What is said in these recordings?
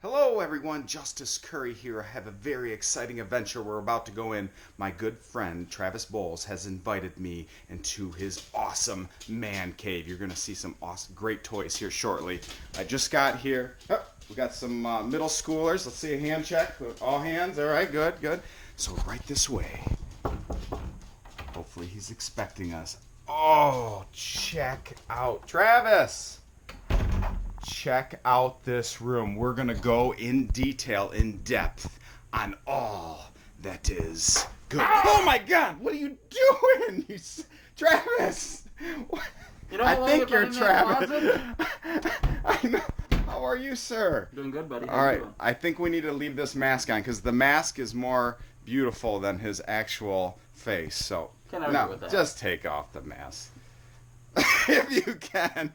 Hello everyone, Justice Curry here. I have a very exciting adventure we're about to go in. My good friend Travis Bolles has invited me into his awesome man cave. You're going to see some awesome, great toys here shortly. I just got here. Oh, we got some middle schoolers. Let's see a hand check. All hands. All right, good, good. So right this way. Hopefully he's expecting us. Oh, check out Travis. Check out this room. We're going to go in detail, in depth, on all that is good. Oh my God, what are you doing? Travis! You know, I think you're Travis. I know. How are you, sir? Doing good, buddy. All right, I think we need to leave this mask on because the mask is more beautiful than his actual face. So, Can't argue with that. Just take off the mask. If you can.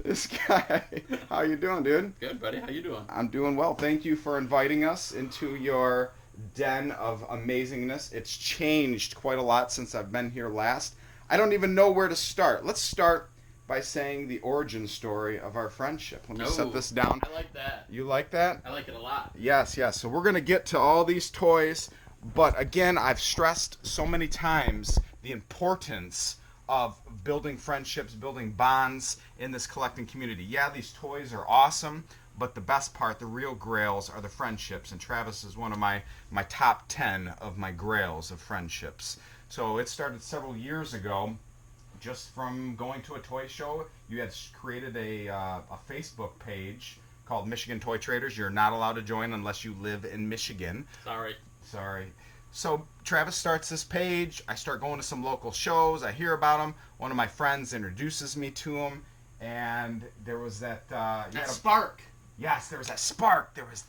This guy, how you doing, dude? Good, buddy. How you doing? I'm doing well. Thank you for inviting us into your den of amazingness. It's changed quite a lot since I've been here last. I don't even know where to start. Let's start by saying the origin story of our friendship. Let me set this down. I like that. You like that? I like it a lot. Yes, yes. So we're going to get to all these toys, but again, I've stressed so many times the importance of building friendships, building bonds in this collecting community. Yeah, these toys are awesome, but the best part, the real grails, are the friendships, and Travis is one of my top 10 of my grails of friendships. So it started several years ago, just from going to a toy show. You had created a Facebook page called Michigan Toy Traders. You're not allowed to join unless you live in Michigan. Sorry. So Travis starts this page. I start going to some local shows. I hear about him. One of my friends introduces me to him, and there was that spark. Yes, there was that spark. There was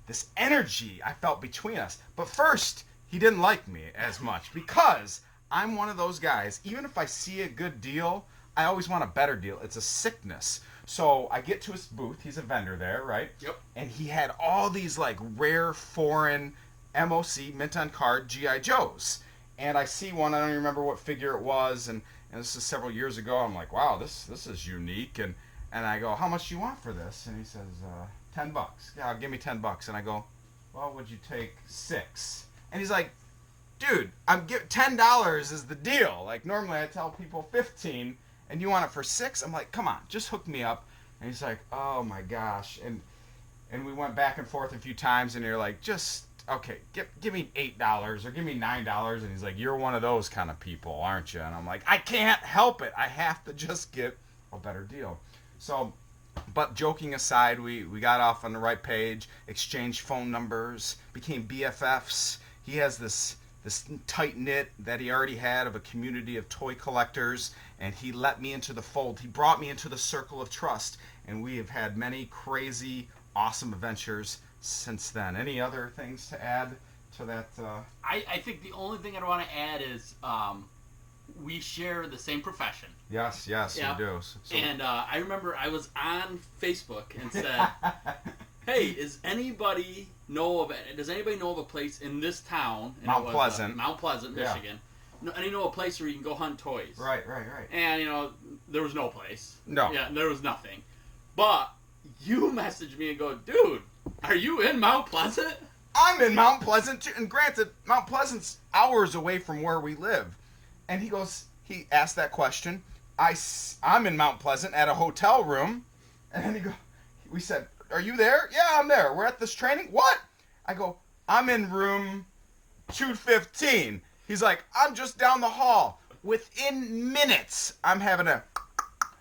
this energy I felt between us. But first, he didn't like me as much because I'm one of those guys. Even if I see a good deal, I always want a better deal. It's a sickness. So I get to his booth. He's a vendor there, right? Yep. And he had all these like rare foreign MOC, mint on card, G.I. Joes. And I see one, I don't even remember what figure it was, and this is several years ago. I'm like, wow, this is unique. And I go, how much do you want for this? And he says, $10. Yeah, give me $10. And I go, well, would you take 6? And he's like, dude, $10 is the deal. Like, normally I tell people 15, and you want it for 6? I'm like, come on, just hook me up. And he's like, oh my gosh. And we went back and forth a few times, and you're like, okay, give me $8 or give me $9. And he's like, you're one of those kind of people, aren't you? And I'm like, I can't help it. I have to just get a better deal. So, but joking aside, we got off on the right page, exchanged phone numbers, became BFFs. He has this tight-knit that he already had of a community of toy collectors, and he let me into the fold. He brought me into the circle of trust, and we have had many crazy, awesome adventures since then. Any other things to add to that? I think the only thing I want to add is we share the same profession. Yes, yeah. We do. So. And I remember I was on Facebook and said, hey, does anybody know of a place in this town? And Mount Pleasant, Michigan. Yeah. Any know a place where you can go hunt toys? Right. And, there was no place. No. Yeah, there was nothing. But you messaged me and go, dude, are you in Mount Pleasant? I'm in Mount Pleasant too. And granted, Mount Pleasant's hours away from where we live. And he asked that question. I'm in Mount Pleasant at a hotel room. And then we said, are you there? Yeah, I'm there. We're at this training. What? I go, I'm in room 215. He's like, I'm just down the hall. Within minutes, I'm having a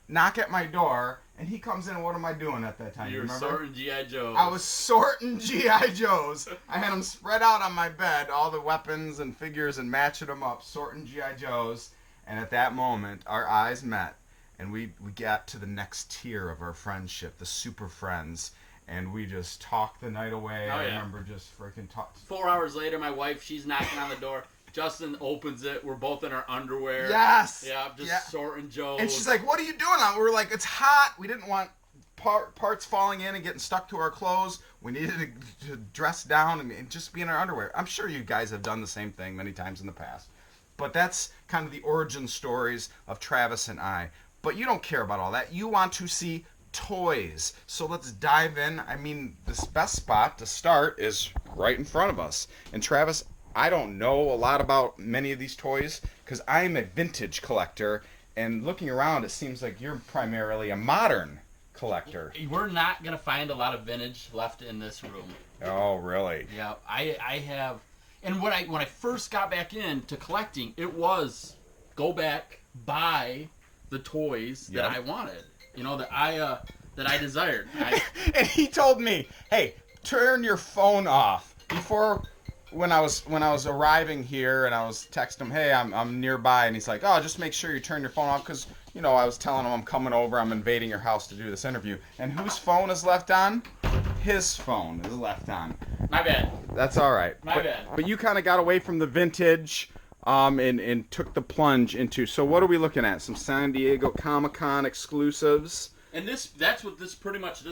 knock at my door. And he comes in, and what am I doing at that time? You were sorting G.I. Joes. I was sorting G.I. Joes. I had them spread out on my bed, all the weapons and figures, and matching them up, sorting G.I. Joes. And at that moment, our eyes met, and we got to the next tier of our friendship, the super friends. And we just talked the night away. Oh, yeah. I remember just freaking talking. 4 hours later, my wife, she's knocking on the door. Justin opens it. We're both in our underwear. Yes. Yeah, just sorting Joes. And she's like, what are you doing? We were like, it's hot. We didn't want parts falling in and getting stuck to our clothes. We needed to dress down and just be in our underwear. I'm sure you guys have done the same thing many times in the past. But that's kind of the origin stories of Travis and I. But you don't care about all that. You want to see toys. So let's dive in. I mean, this best spot to start is right in front of us. And Travis, I don't know a lot about many of these toys because I'm a vintage collector. And looking around, it seems like you're primarily a modern collector. We're not going to find a lot of vintage left in this room. Oh, really? Yeah, I have. And when I first got back into collecting, it was go back, buy the toys that I wanted. You know, that I desired. And he told me, "Hey, turn your phone off." Before, when I was arriving here, and I was texting him, "Hey, I'm nearby," and he's like, "Oh, just make sure you turn your phone off," because I was telling him I'm coming over, I'm invading your house to do this interview. And whose phone is left on? His phone is left on. My bad. That's all right. My bad. But you kind of got away from the vintage. And took the plunge into. So what are we looking at? Some San Diego Comic-Con exclusives. And that's what this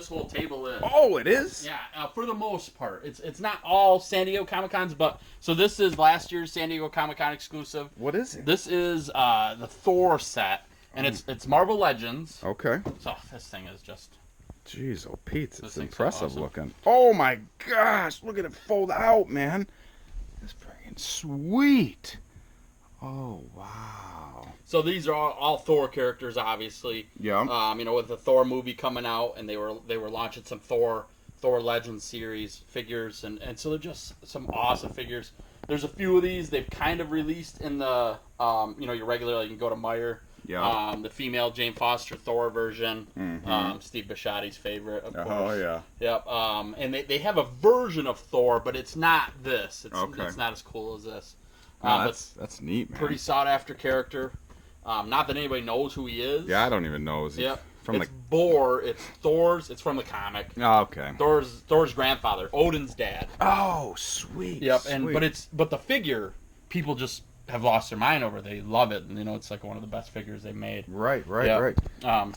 whole table is. Oh, it is? Yeah, for the most part. It's not all San Diego Comic-Cons, but so this is last year's San Diego Comic-Con exclusive. What is it? This is the Thor set, and it's Marvel Legends. Okay. So this thing is just... Jeez, oh Pete, it's impressive awesome. looking. Oh my gosh, look at it fold out, man. It's freaking sweet. Oh, wow. So these are all Thor characters, obviously. Yeah. With the Thor movie coming out, and they were launching some Thor Legends series figures, and so they're just some awesome figures. There's a few of these they've kind of released in the, your regular, like you can go to Meyer. Yeah. The female Jane Foster Thor version. Mm-hmm. Steve Bisciotti's favorite, of course. Oh, yeah. Yep. And they have a version of Thor, but it's not this. It's not as cool as this. That's neat, man. Pretty sought after character. Not that anybody knows who he is. Yeah, I don't even know. It's Bor. It's Thor's. It's from the comic. Oh, okay. Thor's grandfather, Odin's dad. Oh, sweet. Yep. Sweet. But the figure, people just have lost their mind over. They love it, and it's like one of the best figures they've made. Right.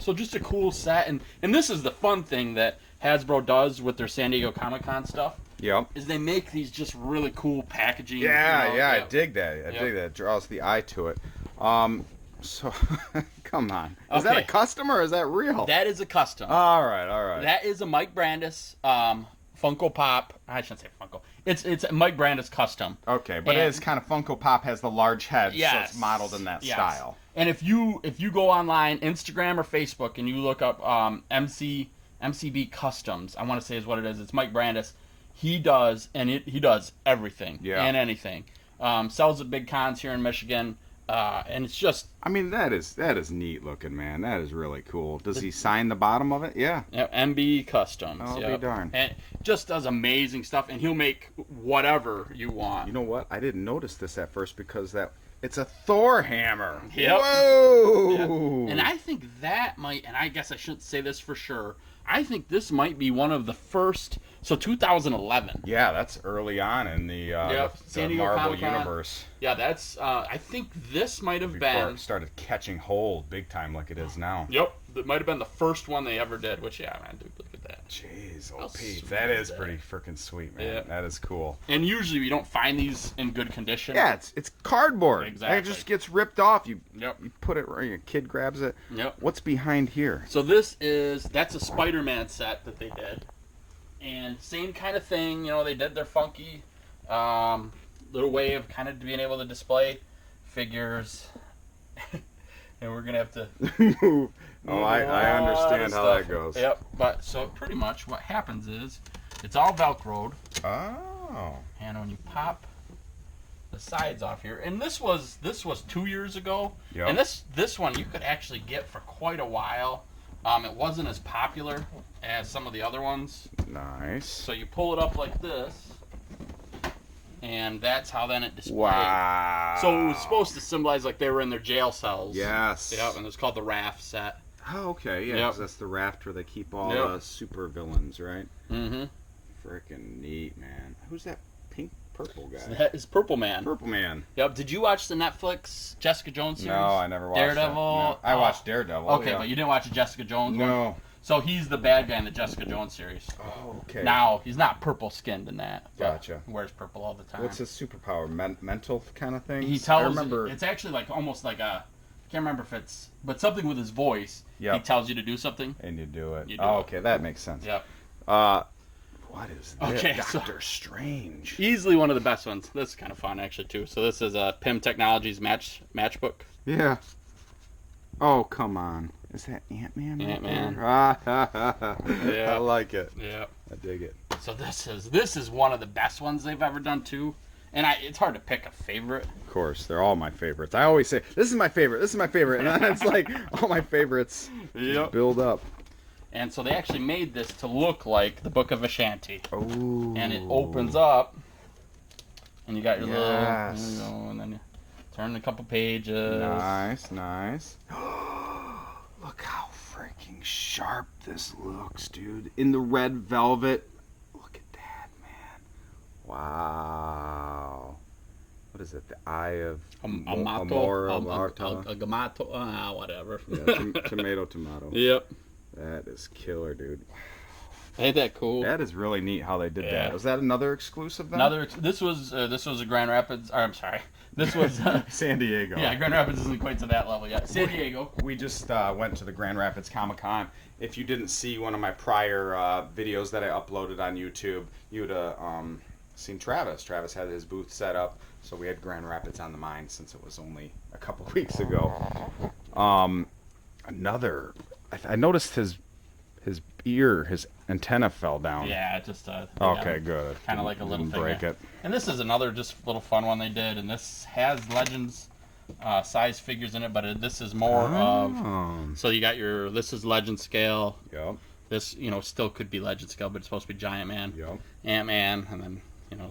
So just a cool set, and this is the fun thing that Hasbro does with their San Diego Comic-Con stuff. Yep. Is they make these just really cool packaging. Yeah, I dig that. I dig that. It draws the eye to it. So, come on. Is that a custom or is that real? That is a custom. All right. That is a Mike Brandis Funko Pop. I shouldn't say Funko. It's Mike Brandis custom. Okay, but it is kind of Funko Pop has the large head, yes, so it's modeled in that style. And if you go online, Instagram or Facebook, and you look up MCB Customs, I want to say is what it is. It's Mike Brandis. He does everything and anything. Sells at big cons here in Michigan, and it's just... I mean, that is neat looking, man. That is really cool. Does he sign the bottom of it? Yeah. MB Customs. Oh, be darned. And just does amazing stuff, and he'll make whatever you want. You know what? I didn't notice this at first because it's a Thor hammer. Yep. Whoa! Yep. And I think that might, and I guess I shouldn't say this for sure, I think this might be one of the first... So 2011. Yeah, that's early on in the Marvel Comic-Con universe. Yeah, that's. I think this might have been. Before it started catching hold big time like it is now. Yep, that might have been the first one they ever did. Which, yeah, man, dude, look at that. Jeez, Pete, that is pretty freaking sweet, man. Yeah. That is cool. And usually we don't find these in good condition. Yeah, it's cardboard. Exactly. It just gets ripped off. You Yep. You put it right. Your kid grabs it. Yep. What's behind here? So that's a Spider-Man set that they did. And same kind of thing, they did their funky little way of kind of being able to display figures. And we're going to have to move I understand how that goes. Yep, but so pretty much what happens is it's all Velcroed. Oh. And when you pop the sides off here, and this was 2 years ago. Yep. And this one you could actually get for quite a while. It wasn't as popular as some of the other ones. Nice. So you pull it up like this, and that's how then it displays. Wow. So it was supposed to symbolize like they were in their jail cells. Yes. Yep, and it's called the Raft set. Oh, okay. Yeah, 'cause that's the raft where they keep all the super villains, right? Mm-hmm. Freaking neat, man. Who's that purple guy? That is Purple Man. Purple Man. Yep. Did you watch the Netflix Jessica Jones series? No, I never watched Daredevil. No. I watched Daredevil. Okay, but you didn't watch the Jessica Jones one? No. So he's the bad guy in the Jessica Jones series. Oh, okay. Now, he's not purple skinned in that. Gotcha. He wears purple all the time. What's his superpower? Mental kind of thing? He tells. I remember. It's actually like almost like a. can't remember if it's, but something with his voice. Yep. He tells you to do something. And you do it. You do oh, it. okay, that makes sense. Yep. What is this? Okay, Doctor Strange. Easily one of the best ones. This is kind of fun, actually, too. So this is PIM Technologies matchbook. Yeah. Oh, come on. Is that Ant-Man? Ant-Man. Yeah. I like it. Yeah. I dig it. So this is one of the best ones they've ever done, too. And it's hard to pick a favorite. Of course, they're all my favorites. I always say, this is my favorite, this is my favorite. And then it's like, all my favorites build up. And so they actually made this to look like the Book of Ashanti. Oh. And it opens up, and you got your little, and then you turn a couple pages. Nice, nice. Look how freaking sharp this looks, dude. In the red velvet. Look at that, man. Wow. What is it? The Eye of Gamato, whatever. Yeah, tomato. Yep. That is killer, dude. Ain't that cool? That is really neat how they did that. Was that another exclusive then? This was a Grand Rapids. Or, I'm sorry. This was San Diego. Yeah, Grand Rapids isn't quite to that level yet. San Diego. We just went to the Grand Rapids Comic-Con. If you didn't see one of my prior videos that I uploaded on YouTube, you would have seen Travis. Travis had his booth set up, so we had Grand Rapids on the mind since it was only a couple weeks ago. I noticed his ear, his antenna fell down. Yeah, just okay, good. Kind of like a little thing. Break it. And this is another just little fun one they did, and this has Legends size figures in it, but this is more of. So you got this is Legend scale. Yep. This still could be Legend scale, but it's supposed to be Giant Man. Yep. Ant-Man, and then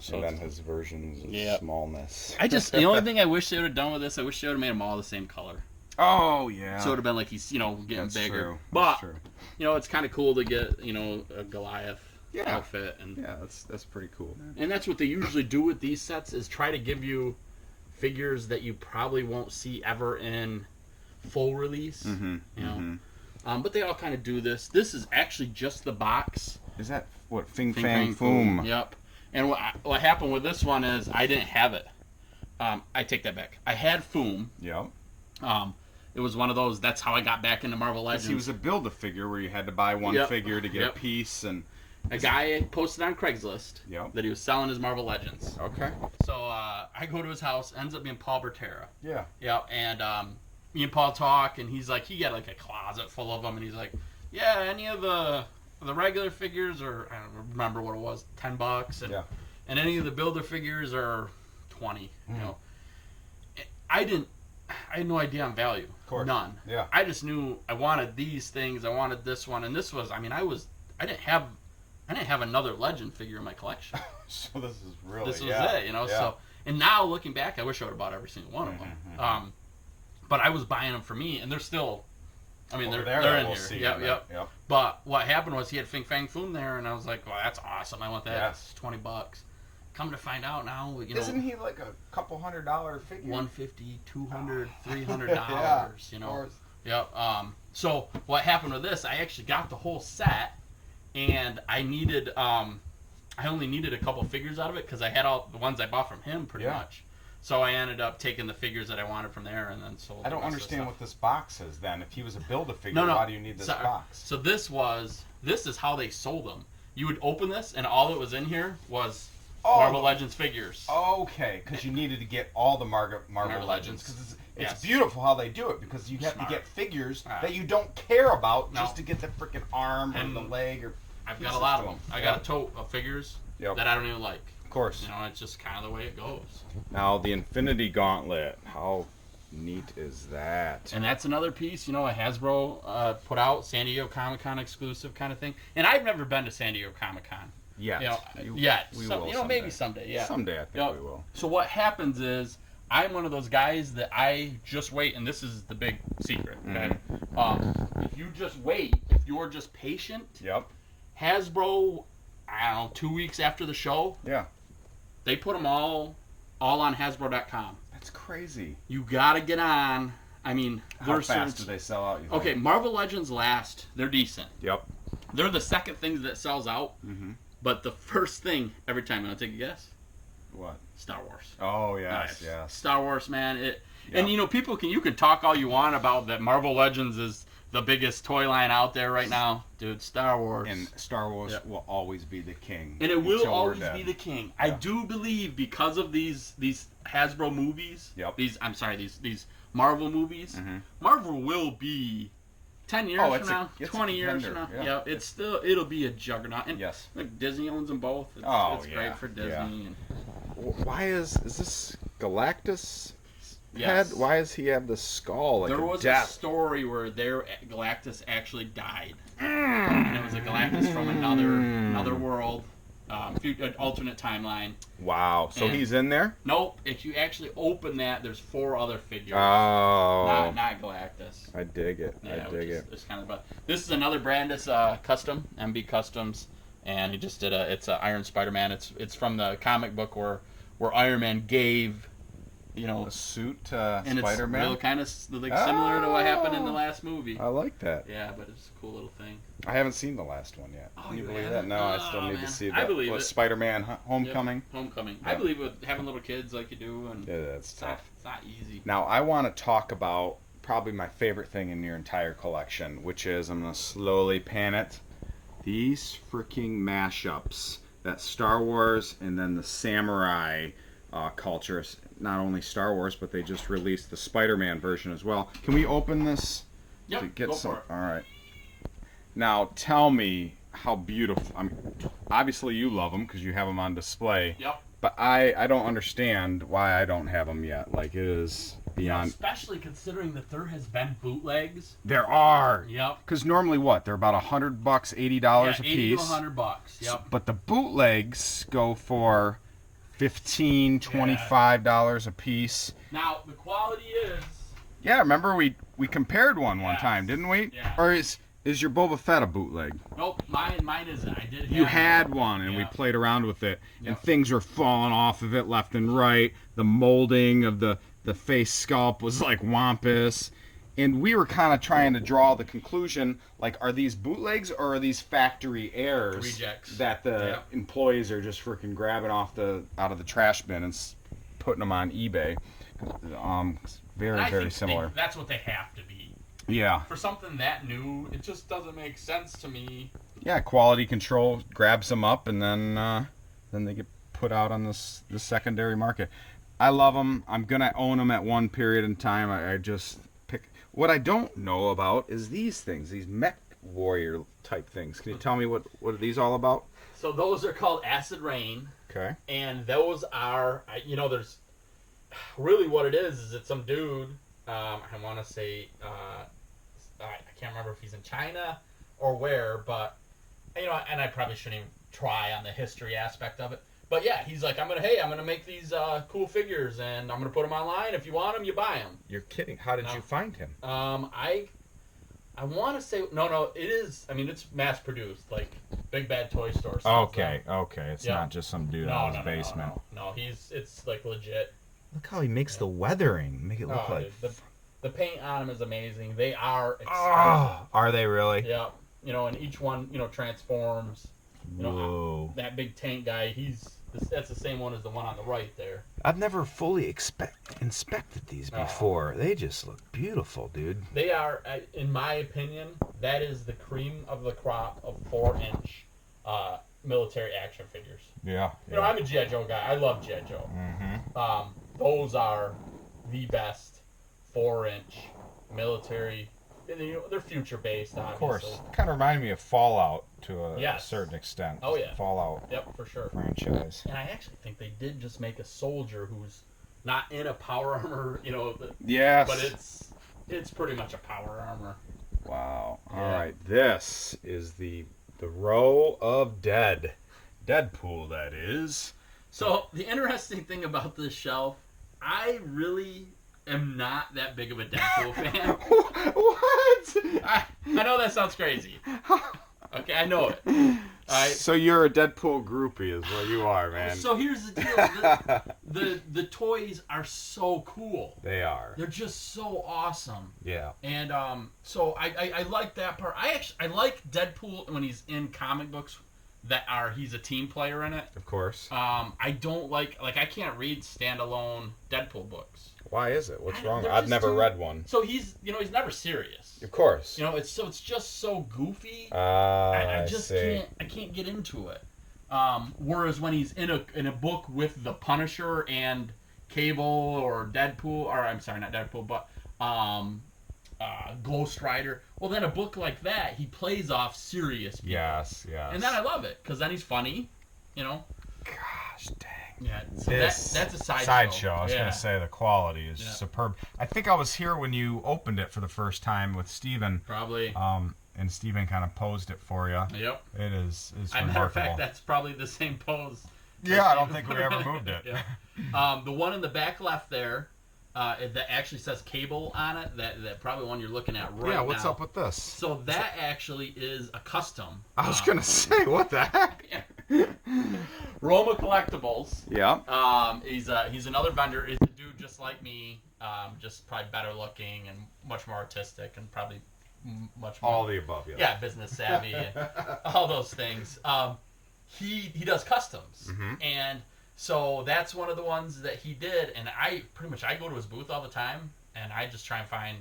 so. And then his versions of smallness. The only thing I wish they would have done with this, I wish they would have made them all the same color. Oh yeah. So it would have been like he's getting That's bigger. True. But true. It's kind of cool to get a Goliath outfit, and that's pretty cool, man. And that's what they usually do with these sets is try to give you figures that you probably won't see ever in full release. But they all kind of do this. This is actually just the box. Is that what Fing Fang Foom? Yep. And what happened with this one is I didn't have it. I take that back. I had Foom. Yep. It was one of those. That's how I got back into Marvel Legends. He was a Build-A-Figure where you had to buy one figure to get a piece, and a guy posted on Craigslist that he was selling his Marvel Legends. Okay. So I go to his house. Ends up being Paul Bertera. Yeah. Yeah. And me and Paul talk, and he's like, he got like a closet full of them, and he's like, yeah, any of the regular figures, or I don't remember what it was, $10, and any of the Builder figures are $20. I had no idea on value. Of course. None. Yeah. I just knew I wanted these things. I wanted this one, and this was. I didn't have another Legend figure in my collection. So this is really. This was it, So, and now looking back, I wish I would have bought every single one of them. But I was buying them for me, and they're still. I mean, they're in here. Yep. But what happened was he had Fing Fang Foom there, and I was like, well, that's awesome. I want that. Yes. It's $20. Come to find out now, Isn't he like a couple $100 figure? $150, $200, $300. Of course. Yep. So what happened with this? I actually got the whole set, and I needed. I only needed a couple figures out of it because I had all the ones I bought from him pretty much. So I ended up taking the figures that I wanted from there and then sold. I don't understand what this box is then. If he was a Build-A-Figure, why do you need this box? So this is how they sold them. You would open this, and all that was in here was. Marvel Legends figures. Okay, because you needed to get all the Marvel Legends. Because it's beautiful how they do it, because you have to get figures that you don't care about just to get the freaking arm or the leg. I've got a lot of them. I got a tote of figures that I don't even like. Of course. It's just kind of the way it goes. Now, the Infinity Gauntlet. How neat is that? And that's another piece, a Hasbro put out, San Diego Comic-Con exclusive kind of thing. And I've never been to San Diego Comic-Con. Yet. We will maybe someday. Yeah. Someday I think we will. So what happens is I'm one of those guys that I just wait, and this is the big secret. Okay. If you just wait, if you're just patient. Yep. Hasbro, I don't know, 2 weeks after the show. Yeah. They put them all on Hasbro.com. That's crazy. You gotta get on. I mean, how fast do they sell out? Okay, Marvel Legends last. They're decent. Yep. They're the second thing that sells out. But the first thing every time, I'll take a guess. What? Star Wars. Oh yes, yes. Star Wars, man. And you can talk all you want about that. Marvel Legends is the biggest toy line out there right now, dude. Star Wars. And Star Wars will always be the king. And it will always be the king. Yeah. I do believe because of these Hasbro movies. Yep. These Marvel movies. Mm-hmm. Marvel will be 10 years from now, 20 years from now. Yeah, it'll be a juggernaut. And yes. Like Disney owns them both. It's great for Disney. Yeah. And why is this Galactus? Yes. Why does he have the skull? Like there was a story where Galactus actually died, and it was a Galactus from another world, an alternate timeline. Wow! So he's in there? Nope. If you actually open that, there's 4 other figures. Oh. Not Galactus. I dig it. Yeah, I dig it. It's kind of this is another Brandis custom, MB Customs, and he just did it's a Iron Spider-Man. It's from the comic book where Iron Man gave. A suit to and Spider-Man? It's real kind of similar to what happened in the last movie. I like that. Yeah, but it's a cool little thing. I haven't seen the last one yet. Oh, Can you believe that? No, I still need to see that. I believe it. Spider-Man Homecoming? Yep, Homecoming. Yep. I believe with having little kids like you do. And yeah, that's tough. It's not easy. Now, I want to talk about probably my favorite thing in your entire collection, which is, I'm going to slowly pan it, these freaking mashups. That Star Wars and then the Samurai cultures. Not only Star Wars, but they just released the Spider-Man version as well. Can we open this? Yep, to get go some? for it. All right. Now, tell me how beautiful. I mean, obviously you love them because you have them on display. Yep. But I don't understand why I don't have them yet. Like, it is beyond. Especially considering that there has been bootlegs. There are. Yep. Because normally what? They're about $100, $80 a piece. $80 to $100. Yep. But the bootlegs go for $15, $25 a piece. Now the quality is. Yeah, remember we compared one time, didn't we? Yeah. Or is your Boba Fett a bootleg? Nope, mine isn't. I did. You had one, and we played around with it, and things were falling off of it left and right. The molding of the face sculpt was like wampus. And we were kind of trying to draw the conclusion, like, are these bootlegs or are these factory errors rejects that the employees are just freaking grabbing out of the trash bin and putting them on eBay? Very similar. That's what they have to be. Yeah. For something that new, it just doesn't make sense to me. Yeah, quality control grabs them up and then they get put out on this secondary market. I love them. I'm gonna own them at one period in time. I just pick. What I don't know about is these things, these mech warrior type things. Can you tell me what are these all about? So those are called Acid Rain. Okay. And those are, there's really what it is it's some dude. I want to say, I can't remember if he's in China or where, but and I probably shouldn't even try on the history aspect of it. But yeah, he's like, I'm gonna make these cool figures, and I'm gonna put them online. If you want them, you buy them. You're kidding? How did you find him? I want to say no. It is. I mean, it's mass produced, like Big Bad Toy Store. Okay. It's not just some dude out of his basement. No, it's like legit. Look how he makes the weathering. Make it look like. Dude, the paint on them is amazing. They are expensive. Oh, are they really? Yeah. And each one, transforms. Whoa. That big tank guy, that's the same one as the one on the right there. I've never fully inspected these before. They just look beautiful, dude. They are, in my opinion, that is the cream of the crop of 4-inch military action figures. Yeah. I'm a G.I. Joe guy. I love G.I. Joe. Mm-hmm. Those are the best 4-inch military. They're future based, obviously. Of course. Kind of remind me of Fallout to a certain extent. Oh yeah. Fallout. Yep, for sure. Franchise. And I actually think they did just make a soldier who's not in a power armor, Yes. But it's pretty much a power armor. Wow. All right. This is the row of Deadpool, that is. So the interesting thing about this shelf, I really am not that big of a Deadpool fan. What? I know that sounds crazy. Okay, I know it. So you're a Deadpool groupie, is what you are, man. So here's the deal: the toys are so cool. They are. They're just so awesome. Yeah. And so I like that part. I like Deadpool when he's in comic books he's a team player in it. Of course. I don't like I can't read standalone Deadpool books. Why is it? What's wrong? I've never read one. So he's never serious. Of course. It's just so goofy. I just see. can't get into it. Whereas when he's in a book with the Punisher and Cable or Deadpool, or I'm sorry, not Deadpool, but Ghost Rider. Well, then a book like that, he plays off serious people. Yes. And then I love it because then he's funny. Gosh dang. Yeah, so that's a sideshow. I was going to say the quality is superb. I think I was here when you opened it for the first time with Steven. Probably. And Steven kind of posed it for you. Yep. It is As a matter of fact, that's probably the same pose. Yeah, I don't think we ever moved it. Yeah. The one in the back left there, that actually says Cable on it, that probably one you're looking at right now. Yeah, what's up with this? So that actually is a custom. I was going to say, what the heck? Roma Collectibles. Yeah. He's another vendor. He's a dude just like me, just probably better looking and much more artistic and probably much more. All the above, yeah. Yeah, business savvy and all those things. He does customs, and so that's one of the ones that he did. And I go to his booth all the time, and I just try and find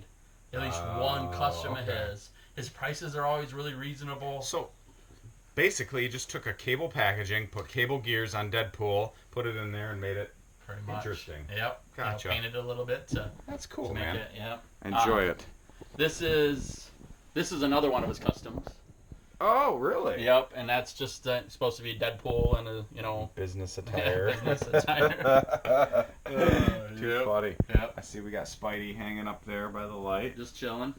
at least one custom of his. His prices are always really reasonable. So basically, you just took a Cable packaging, put Cable gears on Deadpool, put it in there, and made it pretty much interesting. Yep. Gotcha. Painted it a little bit to. That's cool, to make man. It, yep. Enjoy it. This is another one of his customs. Oh, really? Yep, and that's just supposed to be Deadpool and business attire. Business attire. Too funny. Yep. I see we got Spidey hanging up there by the light. Just chilling.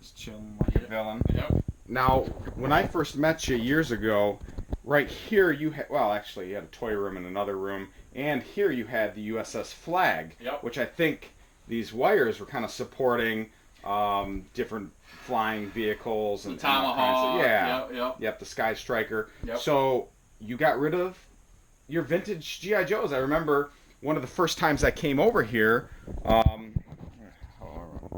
Like a villain. Yep. Now, when I first met you years ago, right here you had, actually you had a toy room in another room, and here you had the USS Flag, which I think these wires were kind of supporting different flying vehicles and the Tomahawk. Yep, the Sky Striker. Yep. So you got rid of your vintage G.I. Joes. I remember one of the first times I came over here. Let me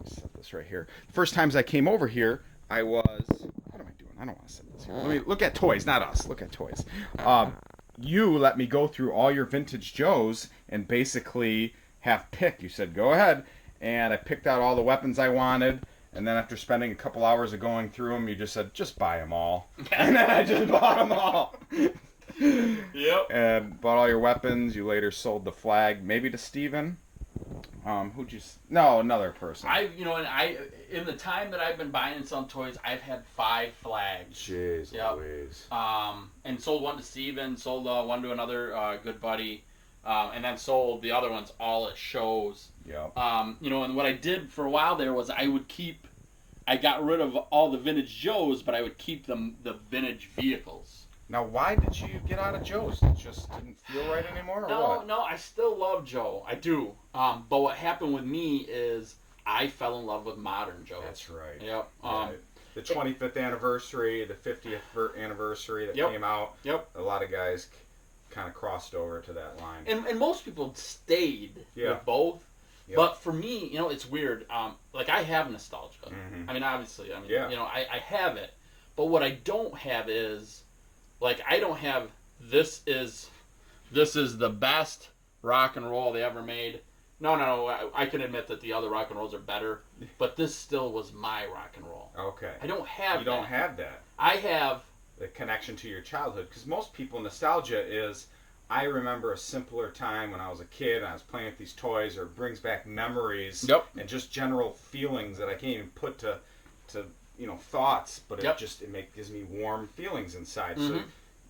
set this right here. The first times I came over here, I was. What am I doing? I don't want to set this here. Let me look at toys, not us. Look at toys. You let me go through all your vintage Joes and basically have pick. You said go ahead, and I picked out all the weapons I wanted. And then after spending a couple hours of going through them, you just said, just buy them all. And then I just bought them all. Yep. And bought all your weapons. You later sold the Flag, maybe to Steven. No, another person. In the time that I've been buying and selling toys, I've had 5 Flags. Jeez Louise. And sold one to Steven, sold one to another good buddy, and then sold the other ones all at shows. Yep. And what I did for a while there was I got rid of all the vintage Joes, but I would keep the vintage vehicles. Now, why did you get out of Joe's? It just didn't feel right anymore, or what? No, I still love Joe. I do. But what happened with me is I fell in love with modern Joe. That's right. Yep. The 25th anniversary, the 50th anniversary that came out. Yep. A lot of guys kind of crossed over to that line. And most people stayed with both. Yep. But for me, it's weird. I have nostalgia. Mm-hmm. I mean, obviously, I have it. But what I don't have is, I don't have this is the best rock and roll they ever made. No. I can admit that the other rock and rolls are better, but this still was my rock and roll. Okay. I don't have. You don't have that. I have the connection to your childhood, because most people, nostalgia is, I remember a simpler time when I was a kid and I was playing with these toys, or it brings back memories and just general feelings that I can't even put to thoughts, but it gives me warm feelings inside. Mm-hmm. So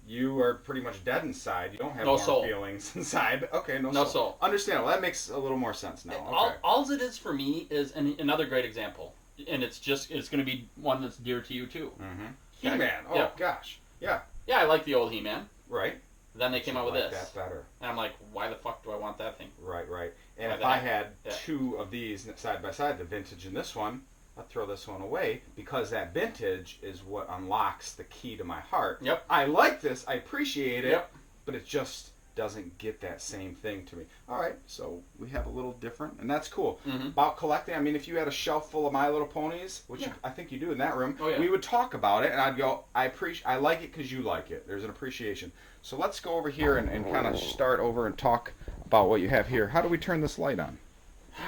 you are pretty much dead inside. You don't have warm feelings inside. Okay, no soul. Understandable. That makes a little more sense now. Okay. All it is for me is another great example, and it's going to be one that's dear to you too. Mm-hmm. He-Man. Oh gosh. Yeah. Yeah, I like the old He-Man. Right. Then they came out with this. That better. And I'm like, why the fuck do I want that thing? Right. And if I had 2 of these side by side, the vintage and this one, I'd throw this one away, because that vintage is what unlocks the key to my heart. Yep. I like this. I appreciate it. Yep. But it's just doesn't get that same thing to me. All right, so we have a little different, and that's cool. Mm-hmm. About collecting, I mean, if you had a shelf full of My Little Ponies, which I think you do in that room, we would talk about it, and I'd go, I like it because you like it. There's an appreciation. So let's go over here and kind of start over and talk about what you have here. How do we turn this light on?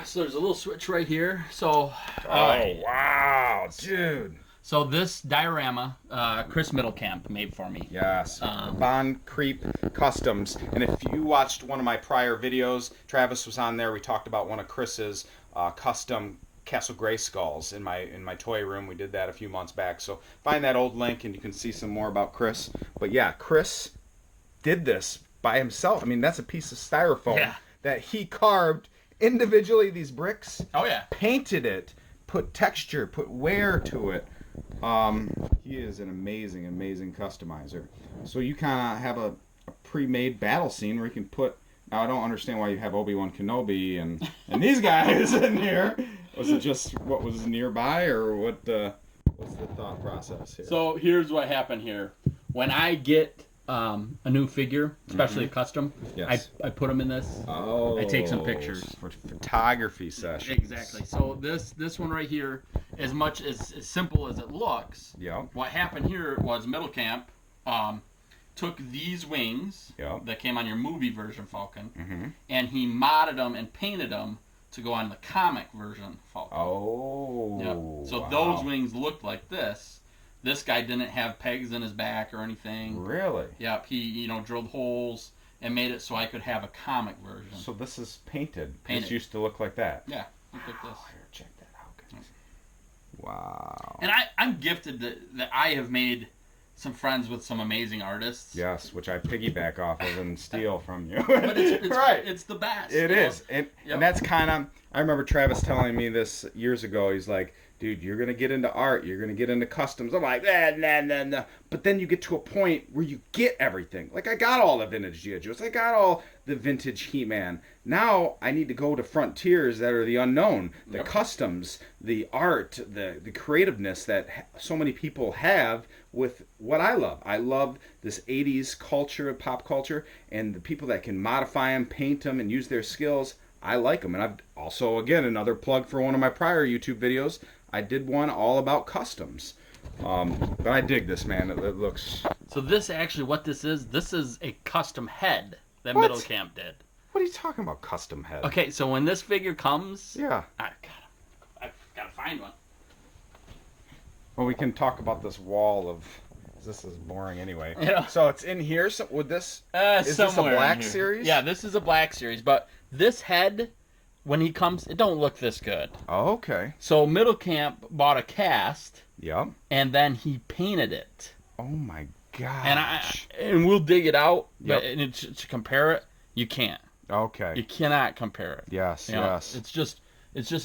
So there's a little switch right here. So, wow, dude. So this diorama, Chris Middlecamp made for me. Yes, Bond Creep Customs. And if you watched one of my prior videos, Travis was on there. We talked about one of Chris's custom Castle Grayskulls in my toy room. We did that a few months back. So find that old link and you can see some more about Chris. But yeah, Chris did this by himself. I mean, that's a piece of styrofoam that he carved individually, these bricks. Oh yeah. Painted it, put texture, put wear to it. He is an amazing customizer. So you kind of have a pre-made battle scene where you can put. Now I don't understand why you have Obi-Wan Kenobi and these guys in here. Was it just what was nearby, or what's the thought process here? So here's what happened here. When I get a new figure, especially a custom, I put them in this. Oh, I take some pictures for photography sessions. Exactly. So this one right here, as much as simple as it looks, what happened here was Middlecamp took these wings that came on your movie version Falcon, and he modded them and painted them to go on the comic version Falcon. Oh. So those wings looked like this. This guy didn't have pegs in his back or anything. Really? Yep. He drilled holes and made it so I could have a comic version. So this is painted. This used to look like that. Yeah. Look like this. Here, check that out, guys. Wow. And I'm gifted that I have made some friends with some amazing artists. Yes, which I piggyback off of and steal from you. But it's right. It's the best. It is. And that's kind of, I remember Travis telling me this years ago. He's like, dude, you're going to get into art. You're going to get into customs. I'm like, nah. But then you get to a point where you get everything. Like, I got all the vintage G.I. Joes. I got all the vintage He-Man. Now I need to go to frontiers that are the unknown. The customs, the art, the creativeness that so many people have with what I love. I love this 80s culture, pop culture, and the people that can modify them, paint them, and use their skills. I like them. And I've also, again, another plug for one of my prior YouTube videos. I did one all about customs. But I dig this, man. It looks... So this actually, what this is a custom head that Middlecamp did. What are you talking about, custom head? Okay, so when this figure comes... Yeah. I've got to find one. Well, we can talk about this wall of... This is boring anyway. Yeah. So it's in here. So would this... is this a black series? Yeah, this is a black series. But this head... When he comes, it don't look this good. Oh, okay. So Middlecamp bought a cast. Yep. And then he painted it. Oh my gosh. And we'll dig it out. But to compare it, you can't. Okay. You cannot compare it. Yes. It's just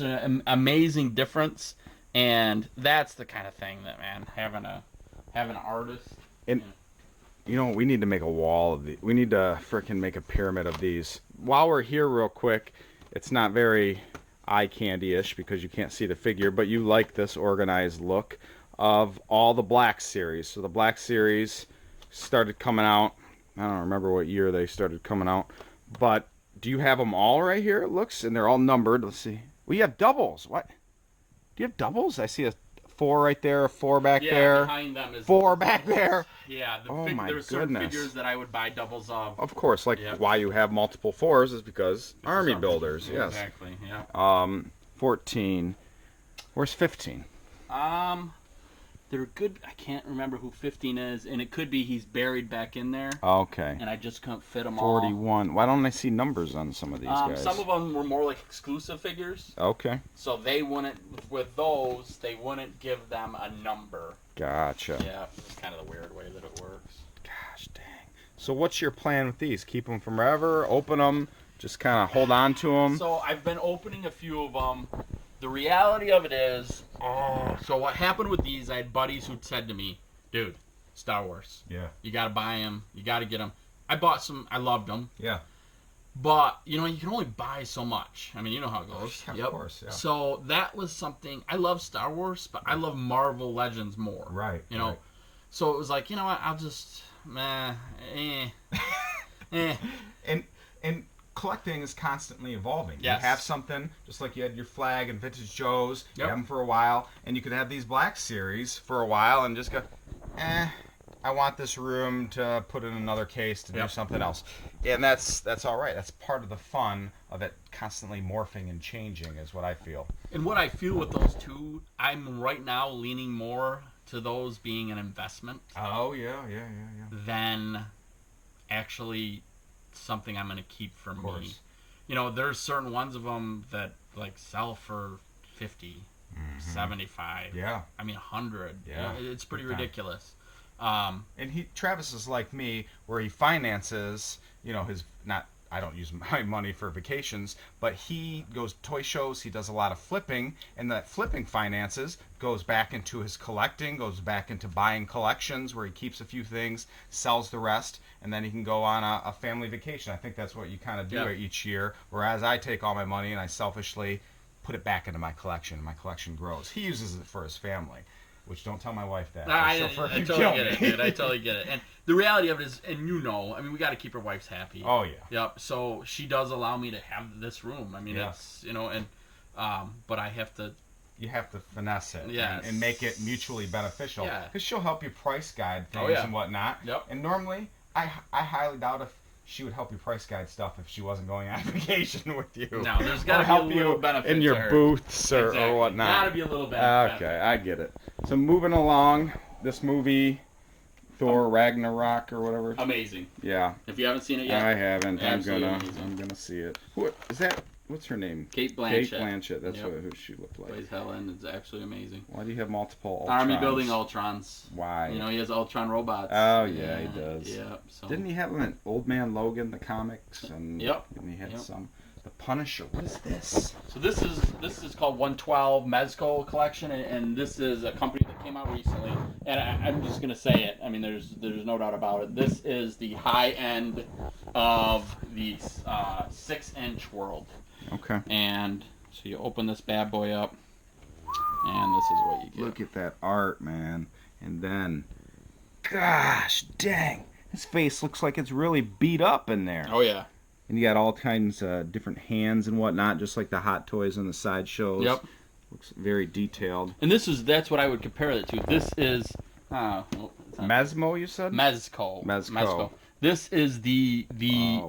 an amazing difference, and that's the kind of thing that, man, having an artist. And we need to make a wall of these. We need to frickin' make a pyramid of these. While we're here, real quick. It's not very eye candy-ish because you can't see the figure, but you like this organized look of all the Black series. So the Black series started coming out. I don't remember what year they started coming out, but do you have them all right here? It looks, and they're all numbered. Let's see. Well, you have doubles. What? Do you have doubles? I see a 4 right there, a 4 back there. Yeah, behind them is 4 back there. Yeah, there's certain figures that I would buy doubles of. Of course, why you have multiple 4s is because army builders. Yes. Exactly. Yeah. 14. Where's 15? They're good. I can't remember who 15 is, and it could be he's buried back in there. Okay. And I just couldn't fit them all. 41. Why don't I see numbers on some of these guys? Some of them were more like exclusive figures. Okay. So they wouldn't, with those, they wouldn't give them a number. Gotcha. Yeah, it's kind of the weird way that it works. Gosh dang. So what's your plan with these? Keep them forever? Open them? Just kind of hold on to them? So I've been opening a few of them. The reality of it is, so what happened with these, I had buddies who said to me, dude, Star Wars. Yeah. You got to buy them. You got to get them. I bought some. I loved them. Yeah. But, you can only buy so much. I mean, you know how it goes. Yeah, of course, yeah. So that was something. I love Star Wars, but I love Marvel Legends more. Right. So it was like, you know what, I'll just, collecting is constantly evolving. Yes. You have something, just like you had your Flag and Vintage Joes, you Yep. have them for a while, and you could have these Black Series for a while and just go, I want this room to put in another case to do something else. And that's all right. That's part of the fun of it constantly morphing and changing is what I feel. And what I feel with those two, I'm right now leaning more to those being an investment. Oh, yeah. Than actually something I'm going to keep for me. You know, there's certain ones of them that like sell for 50, 75. Yeah. I mean 100. Yeah. You know, it's pretty Big time. ridiculous. And Travis is like me, where he finances, you know, I don't use my money for vacations, but he goes to toy shows, he does a lot of flipping, and that flipping finances goes back into his collecting, goes back into buying collections where he keeps a few things, sells the rest, and then he can go on a family vacation. I think that's what you kind of do each year, whereas I take all my money and I selfishly put it back into my collection, and my collection grows. He uses it for his family. Which, don't tell my wife that. I totally get it, dude. I totally get it. And the reality of it is, and you know, I mean, we got to keep our wives happy. Oh, yeah. Yep. So she does allow me to have this room. I mean, it's, you know, and, but I have to. You have to finesse it Yes. and make it mutually beneficial. Yeah. Because she'll help you price guide things and whatnot. Yep. And normally, I highly doubt if she would help you price guide stuff if she wasn't going on vacation with you. No, there's got to be a little benefit in your booths or whatnot. Got to be a little benefit. Okay, I get it. So moving along, this movie, Thor Ragnarok or whatever. Amazing. Yeah. If you haven't seen it yet, I haven't. Absolutely I'm gonna see it. What is that? What's her name? Kate Blanchett. Kate Blanchett. That's who she looked like. Plays Helen. It's actually amazing. Why do you have multiple Ultrons? Army building Ultrons. Why? You know, he has Ultron robots. Oh, yeah, he does. Yeah. So. Didn't he have him in Old Man Logan, the comics? And And he had some. The Punisher. What is this? So this is called 112 Mezco Collection, and this is a company that came out recently. And I'm just gonna say it. I mean, there's no doubt about it. This is the high end of the 6-inch world. Okay. And so you open this bad boy up, and this is what you get. Look at that art, man. And then, gosh, dang, his face looks like it's really beat up in there. Oh yeah. And you got all kinds of different hands and whatnot, just like the Hot Toys on the sideshows. Yep. Looks very detailed. And that's what I would compare it to. This is Mesmo, you said? Mezco. This is the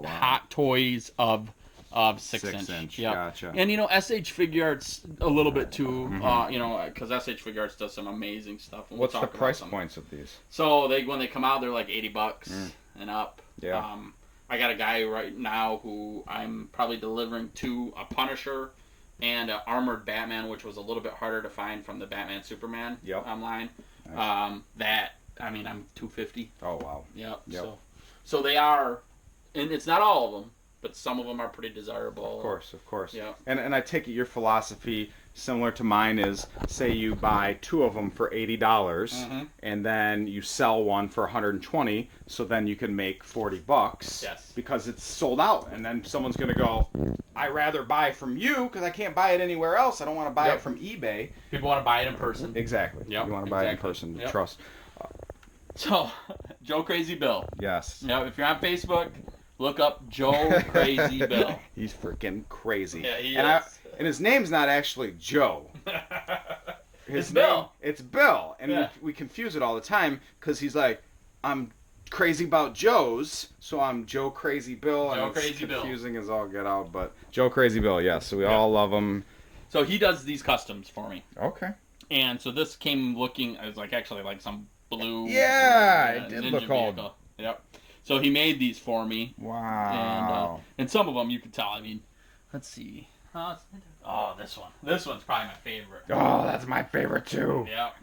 Hot Toys of 6-inch. Yep. Gotcha. And you know, SH Figure Arts a little bit too. You know, because SH Figure Arts does some amazing stuff. What's the price points of these? So when they come out, they're like $80 and up. Yeah. I got a guy right now who I'm probably delivering to a Punisher and an Armored Batman, which was a little bit harder to find from the Batman Superman online. Nice. I'm $250. Oh wow. Yep. So they are, and it's not all of them, but some of them are pretty desirable. Of course. Yeah. And I take it your philosophy, similar to mine, is say you buy 2 of them for $80, and then you sell one for $120, so then you can make $40. Yes. Because it's sold out, and then someone's gonna go, I rather buy from you because I can't buy it anywhere else. I don't want to buy it from eBay. People want to buy it in person. Exactly. Yep. You want to buy it in person to trust. So, Joe Crazy Bill. Yes. Yeah. If you're on Facebook, look up Joe Crazy Bill. He's freaking crazy. Yeah, he is. And his name's not actually Joe. It's Bill. It's Bill. And we confuse it all the time because he's like, I'm crazy about Joe's, so I'm Joe Crazy Bill. Joe and Crazy Bill. Confusing as all get out, but Joe Crazy Bill, yes. So we all love him. So he does these customs for me. Okay. And so this came looking as actually some blue. Yeah, it did look old. Yep. So he made these for me. Wow. And some of them you could tell. I mean, let's see. Oh, this one. This one's probably my favorite. Oh, that's my favorite too. Yep.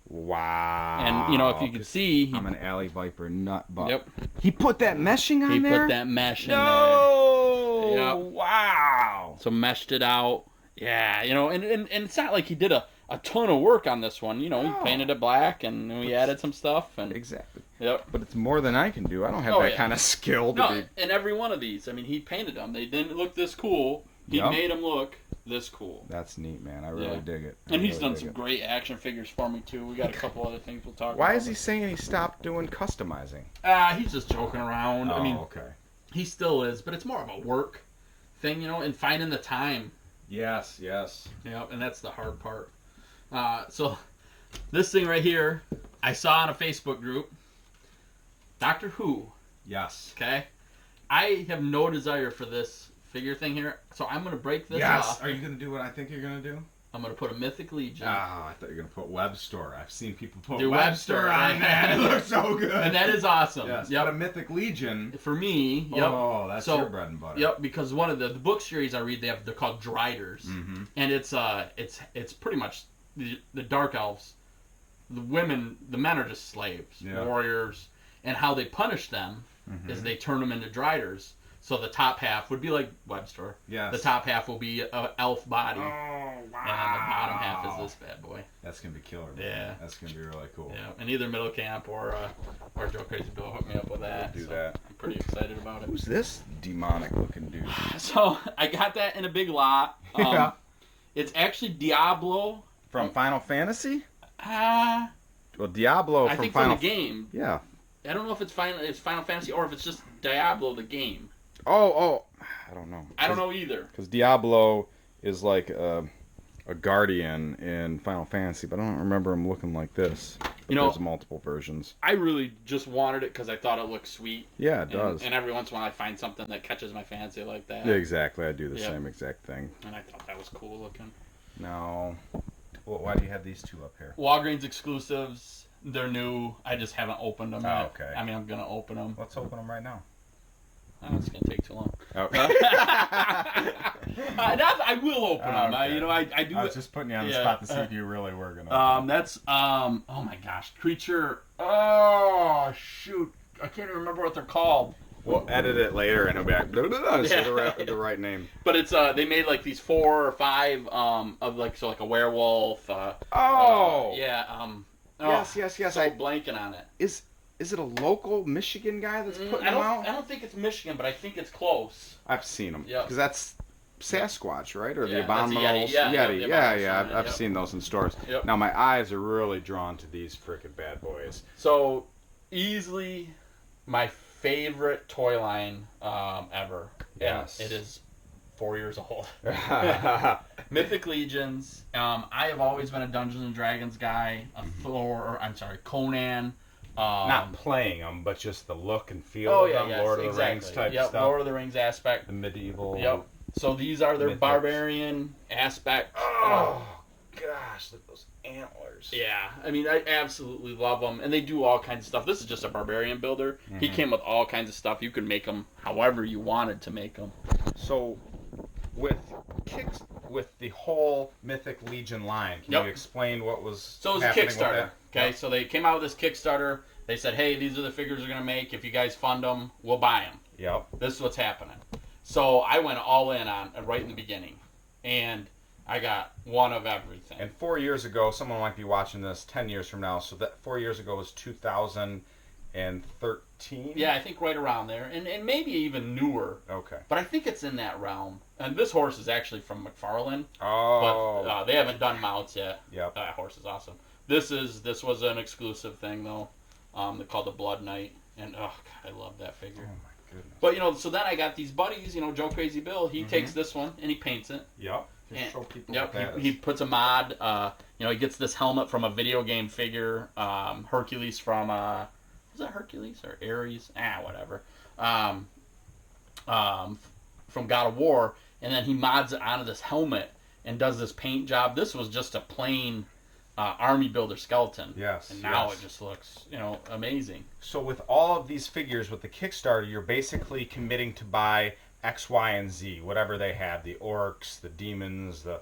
Wow. And if you can see, I'm an Alley Viper nut butt. Yep. He put that meshing on there. He put that mesh in there. No. Yep. Wow. So meshed it out. Yeah. And it's not like he did a ton of work on this one. He painted it black and we added some stuff and exactly. Yep. But it's more than I can do. I don't have that kind of skill to be. And every one of these, he painted them. They didn't look this cool. He made them look this cool. That's neat, man. I really dig it. And he's done some great action figures for me too. We got a couple other things we'll talk about. Why is he saying he stopped doing customizing? He's just joking around. Oh, okay. He still is, but it's more of a work. thing, and finding the time. Yes. Yeah, and that's the hard part. So this thing right here, I saw in a Facebook group, Doctor Who. Yes. Okay? I have no desire for this figure thing here, so I'm going to break this off. Are you going to do what I think you're going to do? I'm going to put a Mythic Legion. Oh, I thought you were going to put Web Store. I've seen people put Web Store on that. It looks so good. And that is awesome. Yes, yep. But a Mythic Legion. For me, yep. Oh, that's your bread and butter. Yep, because one of the book series I read, they're called Driders. Mm-hmm. And it's pretty much the Dark Elves. The men are just slaves, warriors. And how they punish them is they turn them into Driders. So the top half would be like Webster. Yes. The top half will be an elf body. Oh, wow. And then the bottom half is this bad boy. That's going to be killer. Man. Yeah. That's going to be really cool. Yeah. And either Middle Camp or Joe Crazy Bill hooked me up with that. We'll do that. I'm pretty excited about it. Who's this demonic looking dude? So I got that in a big lot. Yeah. It's actually Diablo. From Final Fantasy? Well, Diablo I from think Final from the game. Yeah. I don't know if it's Final Fantasy or if it's just Diablo the game. Oh, I don't know. I don't know either. Because Diablo is like a guardian in Final Fantasy, but I don't remember him looking like this. But there's multiple versions. I really just wanted it because I thought it looked sweet. Yeah, it does. And every once in a while I find something that catches my fancy like that. Yeah, exactly. I do the same exact thing. And I thought that was cool looking. No. Well, why do you have these two up here? Walgreens exclusives. They're new. I just haven't opened them yet. Okay. I mean, I'm going to open them. Let's open them right now. Oh, it's going to take too long. Okay. I will open them. Okay. I do. I was just putting you on the spot to see if you really were going to. That's, oh my gosh. Creature. Oh, shoot. I can't even remember what they're called. We'll edit it later and it'll be like, the right name. But it's, they made like these 4 or 5, of like a werewolf. Yes. I'm blanking on it. Is it a local Michigan guy that's putting them out? I don't think it's Michigan, but I think it's close. I've seen them. Yeah. Because that's Sasquatch, right? Or the Abominable Yeti. Yeah. I've seen those in stores. Yep. Now my eyes are really drawn to these freaking bad boys. So, easily my favorite toy line ever. Yes. And it is 4 years old. Mythic Legions. I have always been a Dungeons and Dragons guy. Conan. Not playing them, but just the look and feel of them. Yes, Lord of the Rings type stuff. Lord of the Rings aspect. The medieval. Yep. So these are their mythics. Barbarian aspect. Oh, gosh, look at those antlers. Yeah, I mean, I absolutely love them, and they do all kinds of stuff. This is just a Barbarian builder. Mm-hmm. He came with all kinds of stuff. You could make them however you wanted to make them. So, with the whole Mythic Legion line, can you explain what was So it was a Kickstarter. Okay, so they came out with this Kickstarter. They said, hey, these are the figures we're going to make. If you guys fund them, we'll buy them. Yep. This is what's happening. So I went all in on right in the beginning. And I got one of everything. And 4 years ago, someone might be watching this 10 years from now, so that 4 years ago was 2013? Yeah, I think right around there. And maybe even newer. Okay. But I think it's in that realm. And this horse is actually from McFarlane. Oh. But they haven't done mounts yet. Yep. That horse is awesome. This was an exclusive thing, though. They're called the Blood Knight. And, oh, God, I love that figure. Oh, my goodness. But, so then I got these buddies, Joe Crazy Bill. He takes this one and he paints it. Yep. And, show people he puts a mod. He gets this helmet from a video game figure. Hercules from, was that Hercules or Ares? Whatever. From God of War. And then he mods it onto this helmet and does this paint job. This was just a plain army builder skeleton. Yes. And now it just looks, amazing. So with all of these figures with the Kickstarter, you're basically committing to buy X, Y, and Z, whatever they have, the orcs, the demons, the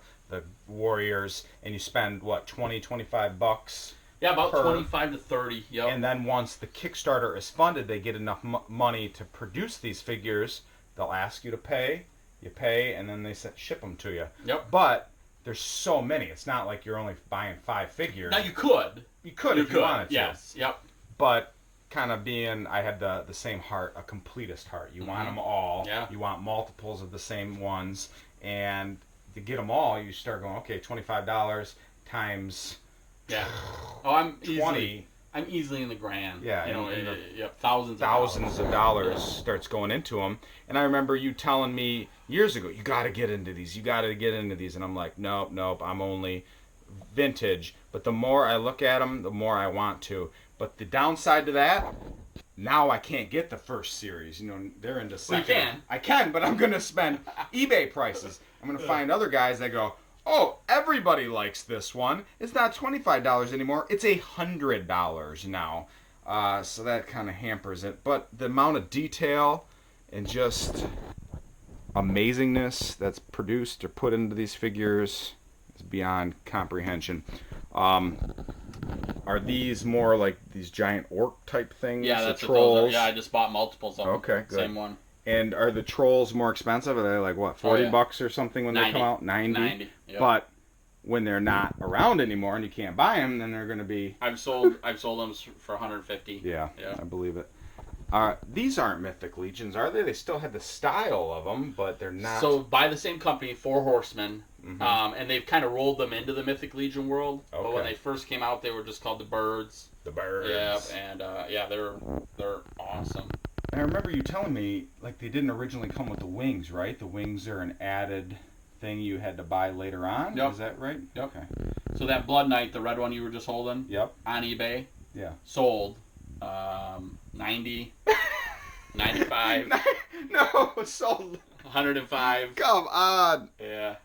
warriors, and you spend, what, $20-25? Yeah, about 25 to 30. Yep. And then once the Kickstarter is funded, they get enough money to produce these figures. They'll ask you to pay. You pay, and then they ship them to you. Yep. But there's so many. It's not like you're only buying 5 figures. Now you could. You could if you wanted to. Yes. Yep. But kind of being, I had the same heart, a completist heart. You want them all. Yeah. You want multiples of the same ones. And to get them all, you start going, okay, $25 times... Yeah. Oh, I'm 20. I'm easily in the grand. Yeah, you know, in the thousands of dollars starts going into them. And I remember you telling me years ago, you got to get into these. You got to get into these. And I'm like, nope. I'm only vintage. But the more I look at them, the more I want to. But the downside to that, now I can't get the first series. You know, they're into second. Well, you can. I can, but I'm going to spend eBay prices. I'm going to find other guys that go, oh, everybody likes this one. It's not $25 anymore. It's $100 now. So that kind of hampers it. But the amount of detail and just amazingness that's produced or put into these figures is beyond comprehension. Are these more like these giant orc type things? Yeah, that's trolls. What those are. Yeah, I just bought multiples of them. Okay, good. Same one. And are the trolls more expensive? Are they like what, $40 or something when 90. they come out? 90. Yep. But when they're not around anymore and you can't buy them, then they're going to be. I've sold them for 150. Yeah, I believe it. These aren't Mythic Legions, are they? They still have the style of them, but they're not. So by the same company, Four Horsemen, and they've kind of rolled them into the Mythic Legion world. Okay. But when they first came out, they were just called the Birds. The Birds. Yeah, and they're awesome. I remember you telling me like they didn't originally come with the wings, right? The wings are an added thing you had to buy later on. Yep. Is that right? Yep. Okay. So that Blood Knight, the red one you were just holding. Yep. On eBay. Yeah. Sold. 90, 95. No, sold. 105. Come on. Yeah.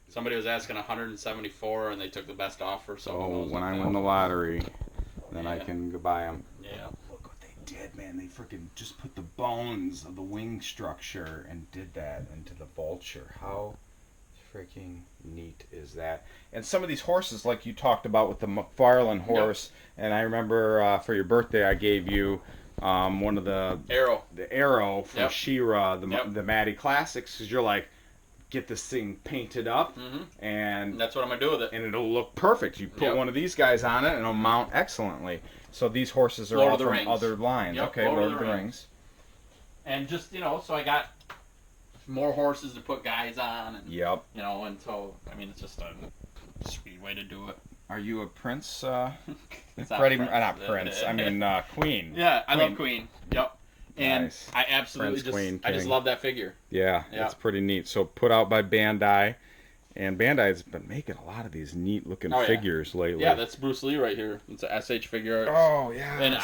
Somebody was asking 174, and they took the best offer. So when I win the lottery, then I can go buy them. Yeah. Look what they did, man. They freaking just put the bones of the wing structure and did that into the vulture. How freaking neat is that? And some of these horses, like you talked about with the McFarlane horse, and I remember for your birthday I gave you one of the Arrow from She-Ra, the Maddie Classics, because you're like, get this thing painted up, and that's what I'm gonna do with it, and it'll look perfect. You put one of these guys on it, and it'll mount excellently. So these horses are all from other lines. Yep, okay, Lord of the Rings. And just so I got more horses to put guys on. And, and so it's just a sweet way to do it. Are you a Prince? Not Prince. I mean Queen. Yeah, I love Queen. Yep. And nice. I absolutely I just love that figure. Yeah, it's pretty neat. So put out by Bandai, and Bandai's been making a lot of these neat looking figures lately. Yeah, that's Bruce Lee right here. It's a SH figure. Oh yeah. And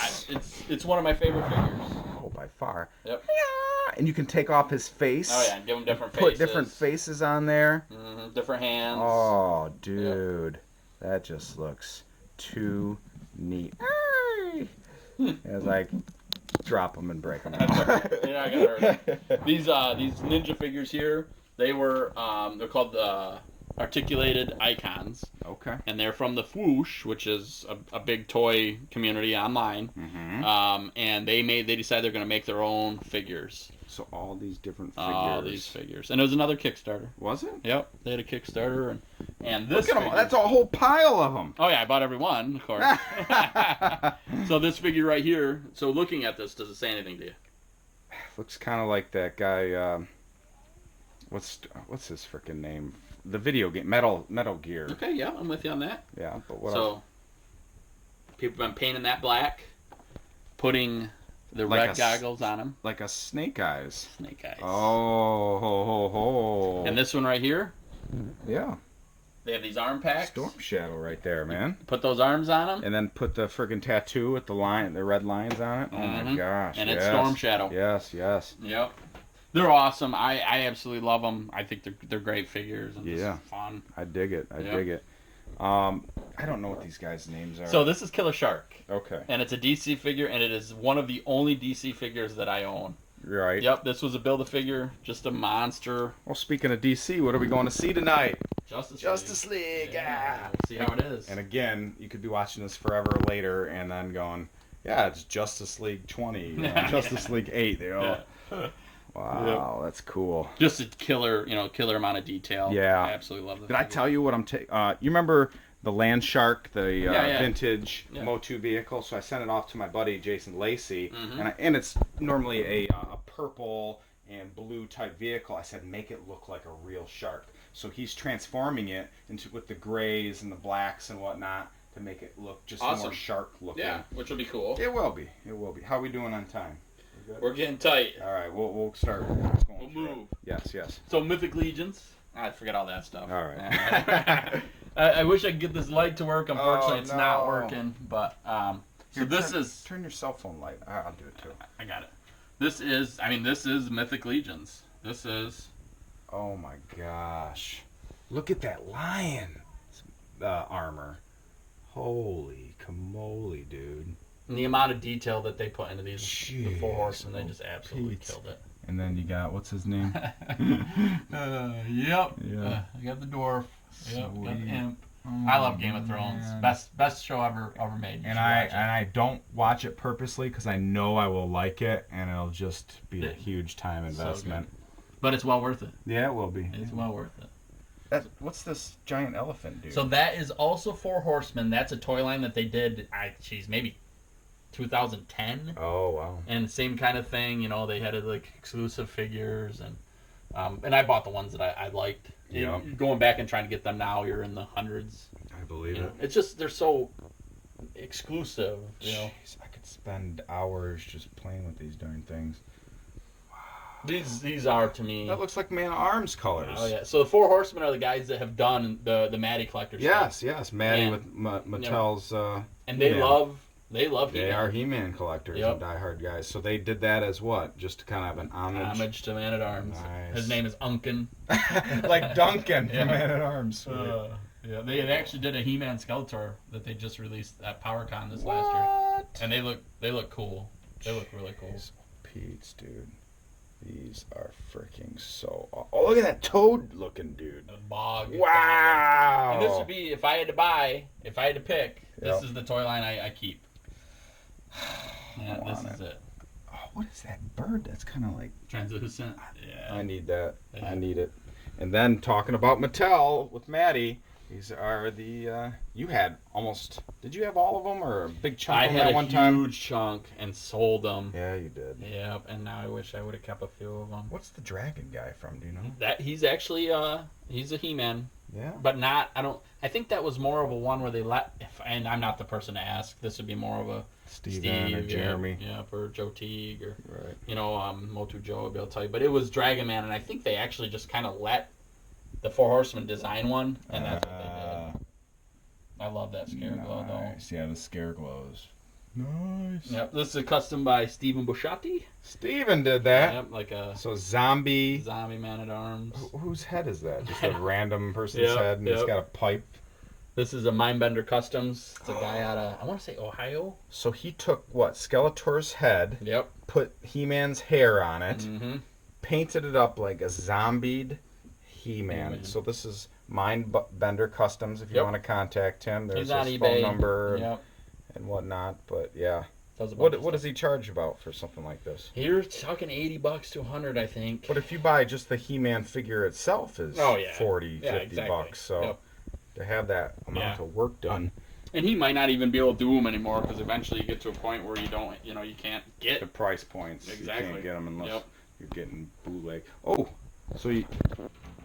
it's one of my favorite figures. Oh, by far. Yep. And you can take off his face. Oh yeah, and give him different faces. Put different faces on there. Different hands. Oh, dude, that just looks too neat. It's like drop them and break them. Yeah, I got hurt. These ninja figures here, they're called articulated icons. Okay. And they're from the Fwoosh, which is a big toy community online. And they decided they're going to make their own figures. So all these different figures. All these figures. And it was another Kickstarter. Was it? Yep. They had a Kickstarter. And this Look at them. That's a whole pile of them. Oh, yeah. I bought every one, of course. So this figure right here. So looking at this, does it say anything to you? Looks kind of like that guy. What's his freaking name? The video game Metal Gear. Okay, yeah, I'm with you on that. Yeah, but what else? People have been painting that black, putting the red goggles on them. Like a Snake Eyes. Snake Eyes. Oh, ho, ho, ho. And this one right here? Yeah. They have these arm packs. Storm Shadow right there, man. Put those arms on them. And then put the friggin' tattoo with the red lines on it. Oh my gosh. And it's Storm Shadow. Yes. Yep. They're awesome. I absolutely love them. I think they're great figures. And just fun. I dig it. I dig it. I don't know what these guys' names are. So this is Killer Shark. Okay. And it's a DC figure, and it is one of the only DC figures that I own. Right. Yep, this was a Build-A-Figure, just a monster. Well, speaking of DC, what are we going to see tonight? Justice League. Yeah. We'll see how it is. And again, you could be watching this forever later and then going, yeah, it's Justice League 20, Justice League 8. They all... Wow, that's cool. Just a killer amount of detail. Yeah. I absolutely love it. Did I tell you what I'm taking? You remember the Land Shark, the vintage MOTU vehicle? So I sent it off to my buddy Jason Lacey, and it's normally a purple and blue type vehicle. I said, make it look like a real shark. So he's transforming it with the grays and the blacks and whatnot. to make it look just Awesome. more sharp looking. Yeah, which will be cool. It will be. It will be. How are we doing on time? We're getting tight. All right, we'll start. We'll move. Yes. So Mythic Legions. I forget all that stuff. All right. I wish I could get this light to work. Unfortunately, it's not working. But so this is. Turn your cell phone light. I'll do it too. I got it. This is Mythic Legions. This is. Oh my gosh! Look at that lion armor. Holy camole, dude! And the amount of detail that they put into these the 4 horsemen, they just absolutely Pete. killed it. And then you got what's his name? Yep. Yeah. I got the dwarf. Yep. Got the Sweet. imp. Oh, I love Game of Thrones. man. Best show ever made. And I don't watch it purposely because I know I will like it and it'll just be a huge time investment. But it's well worth it. Yeah, it will be. It's well worth it. What's this giant elephant dude? So that is also 4 horsemen. That's a toy line that they did. Maybe 2010. Oh wow. And same kind of thing. You know, they had like exclusive figures and I bought the ones that I liked. Yeah. Going back and trying to get them now, you're in the hundreds. I believe it. It's just they're so exclusive. You know. Jeez, I could spend hours just playing with these darn things. These are to me. That looks like Man at Arms colors. Oh yeah. So the 4 horsemen are the guys that have done the Maddie collector stuff. Yes, Maddie And, with Mattel's. And they He-Man. love They They are He-Man collectors Yep. and diehard guys. So they did that as what? Just to kind of have an homage. to Man at Arms. Nice. His name is Unkin. Like Duncan Yeah. from Man at Arms. Yeah, they actually did a He-Man Skeletor that they just released at PowerCon this last year, and they look cool. They look really cool. Jeez, Pete's, dude. These are freaking so. Oh, look at that toad-looking dude. The bog. Wow. And this would be if I had to pick. This Yep. is the toy line I keep. Yeah, this is it. Oh, what is that bird? That's kind of like Translucent. Yeah. I need that. Yeah. I need it. And then talking about Mattel with Maddie, these are the you had almost. Did you have all of them or a big chunk I of them had at a one huge time? chunk and sold them. Yeah, you did. Yep, and now I wish I would have kept a few of them. What's the dragon guy from? Do you know? That he's actually he's a He-Man, Yeah. but not. I think that was more of a one where they let. And I'm not the person to ask. This would be more of a Steven or Jeremy. Yeah, or Joe Teague or Right. Motu Joe will be able to tell you. But it was Dragon Man, and I think they actually just kind of let the 4 Horsemen design one, and that's what they did. I love that Scareglow Nice. Yeah, the Scareglows. Nice. though. Yep, this is a custom by Stephen Busciotti. Steven did that. Yep, like a So zombie. zombie man at arms. Whose head is that? Just a random person's Yep, head, and he's yep. got a pipe. This is a Mindbender Customs. It's a guy out of, I want to say, Ohio. So he took what? Skeletor's head, Yep. put He-Man's hair on it, Mm-hmm. painted it up like a zombied He-Man. He-Man. So this is Mindbender Customs. If you Yep. want to contact him, there's He's on his eBay. phone number Yep. and whatnot. But yeah, Does a bunch of what stuff. does he charge about for something like this? You're talking $80 to $100, I think. But if you buy just the He-Man figure itself is Oh, yeah. 40, Yeah, 50 exactly. bucks. So Yep. to have that amount of work done. And he might not even be able to do them anymore because eventually you get to a point where you don't, you can't get. The price points. Exactly. You can't get them unless Yep. you're getting bootleg. Oh, so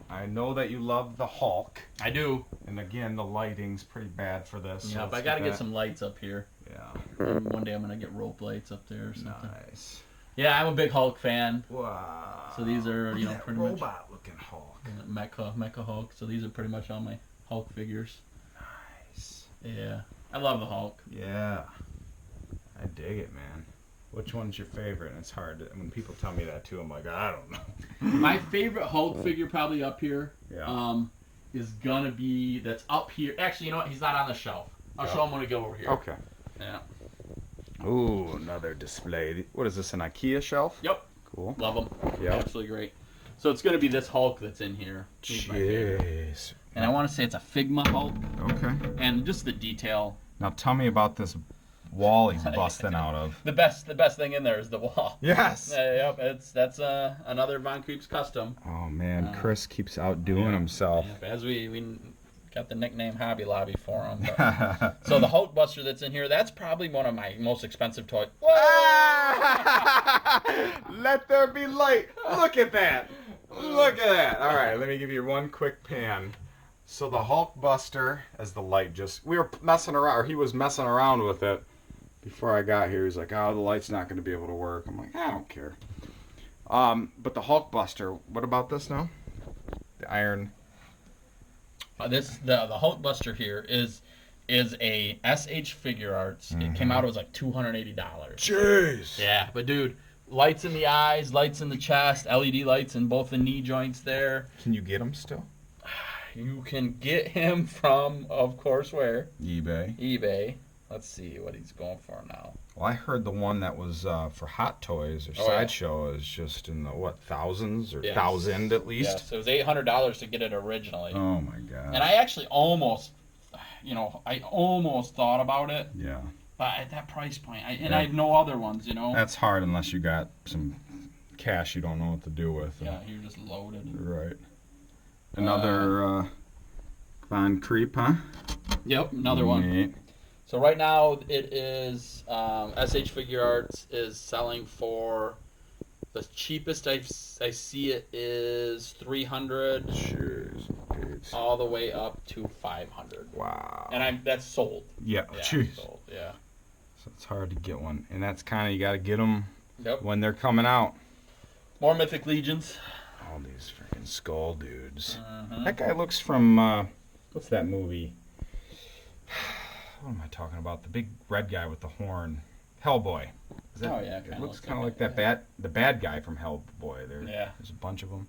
I know that you love the Hulk. I do. And again, the lighting's pretty bad for this. Yeah, but I got to get some lights up here. Yeah. One day I'm going to get rope lights up there or something. Nice. Yeah, I'm a big Hulk fan. Wow. So these are, Look at that pretty much robot-looking Hulk. Mecha Hulk. So these are pretty much all my Hulk figures. Nice. Yeah. I love the Hulk. Yeah. I dig it, man. Which one's your favorite? And it's hard to, when people tell me that too, I'm like, I don't know. My favorite Hulk figure probably up here is gonna be that's up here. Actually, you know what? He's not on the shelf. I'll show him when we go over here. Okay. Yeah. Ooh, another display. What is this, an IKEA shelf? Yep. Cool. Love him. Yeah. Absolutely great. So it's gonna be this Hulk that's in here. He's my favorite. Jeez. And I want to say it's a Figma Hulk. Okay. And just the detail. Now tell me about this wall he's busting out of. The best thing in there is the wall. Yes. Yep. That's another Von Creeps custom. Oh man, Chris keeps outdoing himself. Yep, as we got the nickname Hobby Lobby for him. But. So the Hulk Buster that's in here, that's probably one of my most expensive toys. Let there be light. Look at that. Look at that. All right, let me give you one quick pan. So the Hulkbuster, as the light we were messing around, or he was messing around with it before I got here. He's like, oh, the light's not going to be able to work. I'm like, I don't care. But the Hulkbuster, what about this now? The iron. The Hulkbuster here is a SH Figure Arts. It came out, it was like $280. Jeez. Yeah, but dude, lights in the eyes, lights in the chest, LED lights in both the knee joints there. Can you get them still? You can get him from, of course, where? eBay. eBay. Let's see what he's going for now. Well, I heard the one that was for Hot Toys or Sideshow is just in the, what, thousands or thousand at least? Yeah, so it was $800 to get it originally. Oh, my God. And I actually almost thought about it. Yeah. But at that price point, I have no other ones, That's hard unless you got some cash you don't know what to do with. Yeah, you're just loaded. Right. Another Von Creep, huh? Yep, another one. So right now it is SH Figure Arts is selling for the cheapest I see it is $300. Cheers. All the way up to $500. Wow. And that's sold. Yeah. Jeez. Sold. Yeah. So it's hard to get one, and that's kind of you got to get them Yep. when they're coming out. More Mythic Legions. All these freaking skull dudes. Mm-hmm. That guy looks from what's that movie? What am I talking about? The big red guy with the horn. Hellboy. Oh yeah, it looks kind of like that the bad guy from Hellboy. There's a bunch of them.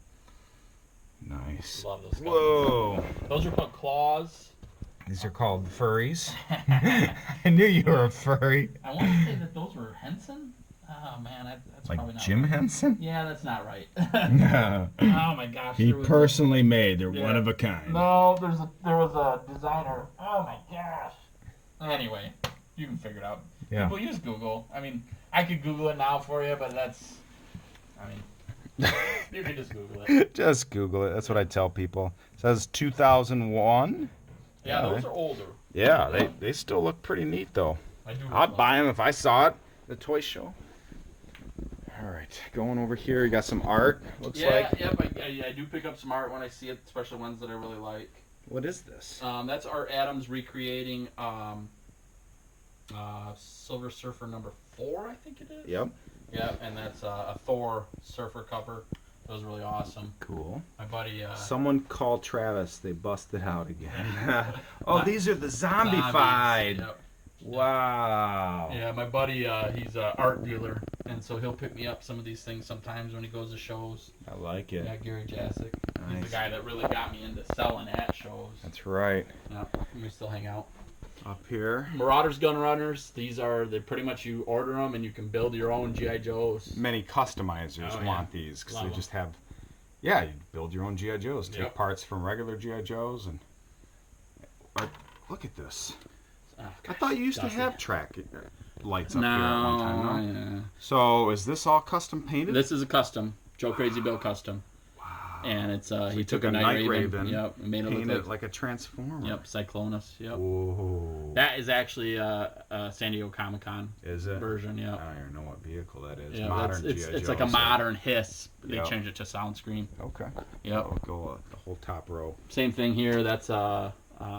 Nice. Love those. Whoa. Those are called claws. These are called furries. I knew you were a furry. I want to say that those were Henson. Oh man, that's like probably not Jim right. Henson? Yeah, that's not right. No. Oh my gosh. He personally made. They're one of a kind. No, there was a designer. Oh my gosh. Anyway, you can figure it out. Yeah. People use Google. I mean, I could Google it now for you, but you can just Google it. Just Google it. That's what I tell people. It says 2001. Yeah, those are older. Yeah, they still look pretty neat though. I'd buy them if I saw it at the toy show. All right, going over here, you got some art. Looks like. Yep. I do pick up some art when I see it, especially ones that I really like. What is this? That's Art Adams recreating Silver Surfer number 4, I think it is. Yep. Yep, and that's a Thor Surfer cover. That was really awesome. Cool. My buddy. Someone called Travis. They busted out again. Oh, these are the zombified. Yep. Wow. Yeah, my buddy, he's an art dealer, and so he'll pick me up some of these things sometimes when he goes to shows. I like it. Yeah, Gary Jasic. Nice. He's the guy that really got me into selling at shows. That's right. Yeah, we still hang out. Up here. Marauders Gun Runners. They're pretty much, you order them and you can build your own G.I. Joes. Many customizers want these because they just have, you build your own G.I. Joes. Take parts from regular G.I. Joes and. But look at this. Oh, gosh, I thought you used to have track lights up here at one time. No? Yeah. So is this all custom painted? This is a custom. Joe Crazy Bill custom. Wow. And it's so he took a Night Raven. Yep. And made it look like a Transformer. Yep. Cyclonus. Yep. Whoa. That is actually a San Diego Comic-Con version. Yep. I don't even know what vehicle that is. Yeah, modern it's like a modern Hiss. They changed it to sound screen. Okay. Yep. I'll go the whole top row. Same thing here. That's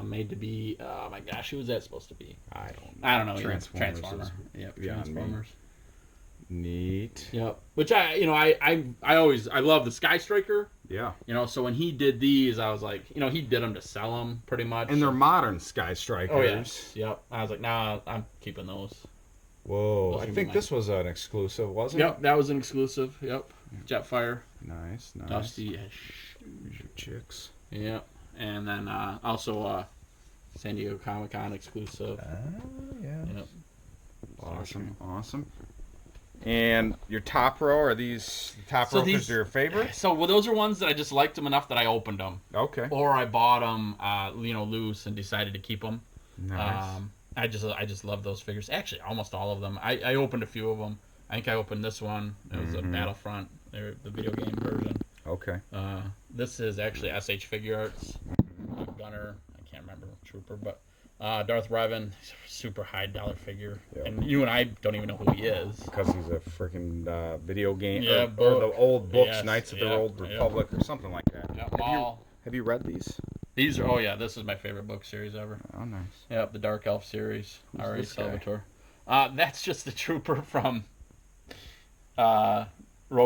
made to be. Oh my gosh, who was that supposed to be? I don't know. Transformer. Yep. Transformers. Neat. Yep. Which I love the Sky Striker. Yeah. So when he did these, I was like, he did them to sell them pretty much. And they're modern Sky Strikers. Oh yes. Yep. I was like, nah, I'm keeping those. Whoa. I think this was an exclusive, wasn't it? Yep. That was an exclusive. Yep. Jetfire. Nice. Dusty. Here's your chicks. Yep. And then also San Diego Comic-Con exclusive. Yeah. Yep. Awesome. And your top row, are these top row because they're your favorite? So those are ones that I just liked them enough that I opened them. Okay. Or I bought them, loose and decided to keep them. Nice. I just love those figures. Actually, almost all of them. I opened a few of them. I think I opened this one. It was a Battlefront, the video game version. Okay. This is actually SH Figure Arts. Gunner, I can't remember, Trooper, but Darth Revan, super high dollar figure. Yep. And you and I don't even know who he is. Because he's a freaking video game, or the old books, Knights of the Old Republic, or something like that. Yeah, Have you read these? These are, oh yeah, this is my favorite book series ever. Oh, nice. Yep, the Dark Elf series. Who's R.A. this guy? Salvatore. That's just the trooper from Rogue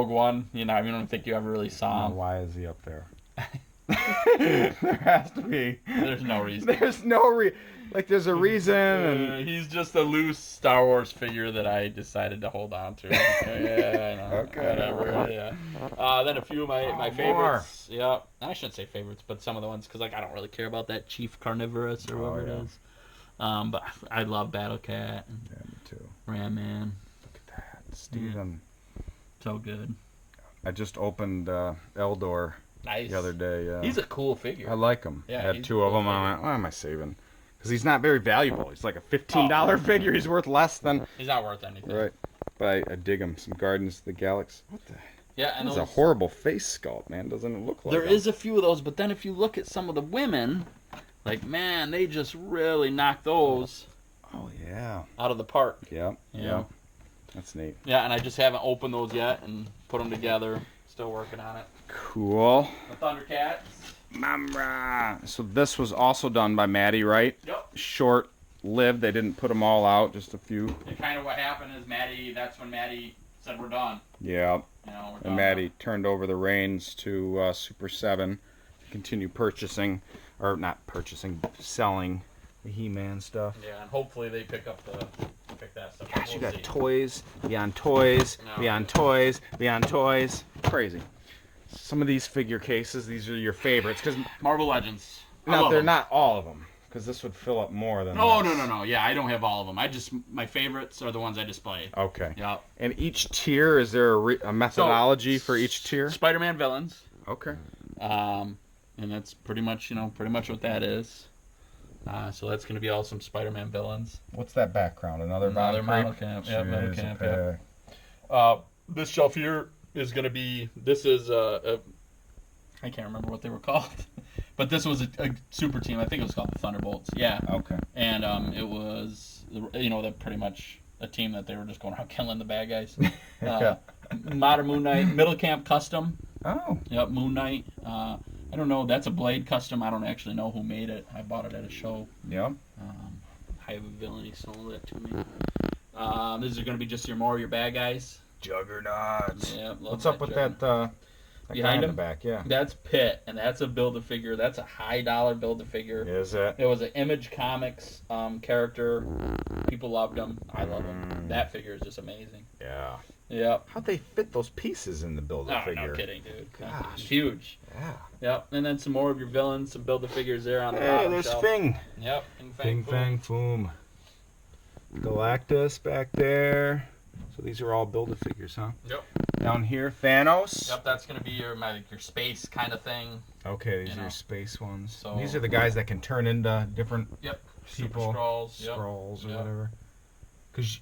One. You know, I don't think you ever really saw him. Why is he up there? There has to be. There's no reason. There's no like there's a reason. And He's just a loose Star Wars figure that I decided to hold on to. Yeah, I know. Okay. Whatever. Yeah. Then a few of my favorites. Yeah, I shouldn't say favorites, but some of the ones because like I don't really care about that Chief Carnivorous or whatever it is. But I love Battle Cat. And me too. Ram Man. Look at that, Steven. So good. I just opened Eldor the other day. Yeah. He's a cool figure. I like him. Yeah, I had two of them. I went, why am I saving? Because he's not very valuable. He's like a $15 figure. He's worth less than. He's not worth anything. Right. But I dig him. Some Guardians of the Galaxy. What the? Yeah, and That's a horrible face sculpt, man. Doesn't it look like there is a few of those, but then if you look at some of the women, like man, they just really knock those. Oh yeah. Out of the park. Yep. Yeah. That's neat. Yeah, and I just haven't opened those yet and put them together. Still working on it. Cool. The Thundercats. Mama. So this was also done by Maddie, right? Yep. Short-lived. They didn't put them all out, just a few. And kind of what happened is that's when Maddie said we're done. Yeah. You know, we're done. And Maddie turned over the reins to Super 7 to continue purchasing, or not purchasing, selling the He-Man stuff. Yeah, and hopefully they pick that stuff up. Gosh, you got toys, beyond toys, beyond toys, beyond toys. Crazy. Some of these figure cases, these are your favorites. Cause Marvel Legends. no, they're not all of them. Because this would fill up more than Oh, this. no. Yeah, I don't have all of them. My favorites are the ones I display. Okay. Yeah. And each tier, is there a methodology for each tier? Spider-Man villains. Okay. And that's pretty much what that is. So that's going to be all some Spider-Man villains. What's that background? Another model camp. Yeah, model camp. Yeah. This shelf here is going to be. This is I can't remember what they were called, but this was a super team. I think it was called the Thunderbolts. Yeah. Okay. And it was they're pretty much a team that they were just going around killing the bad guys. Yeah. Modern Moon Knight, Middle Camp Custom. Oh. Yep, Moon Knight. I don't know. That's a Blade custom. I don't actually know who made it. I bought it at a show. Yep. High Villainy sold it to me. This is going to be just your bad guys. Juggernauts. Yeah. What's up with that behind him? him? Back, yeah. That's Pitt, and that's a Build-A-Figure. That's a high-dollar Build-A-Figure. Is it? It was an Image Comics character. People loved him. I love him. That figure is just amazing. Yeah. Yep. How'd they fit those pieces in the Build-A-Figure? No kidding, dude. Gosh. Huge. Yeah. Yep. And then some more of your villains, some Build-A-Figures there on the Hey, bottom there's shelf. Fing. Yep. Fing Fang Foom. Galactus back there. So these are all Build-A-Figures, huh? Yep. Down here, Thanos. Yep, that's going to be your space kind of thing. Okay, these are your space ones. So, these are the guys that can turn into different people. Super Skrulls. Yep. Skrulls or whatever. Because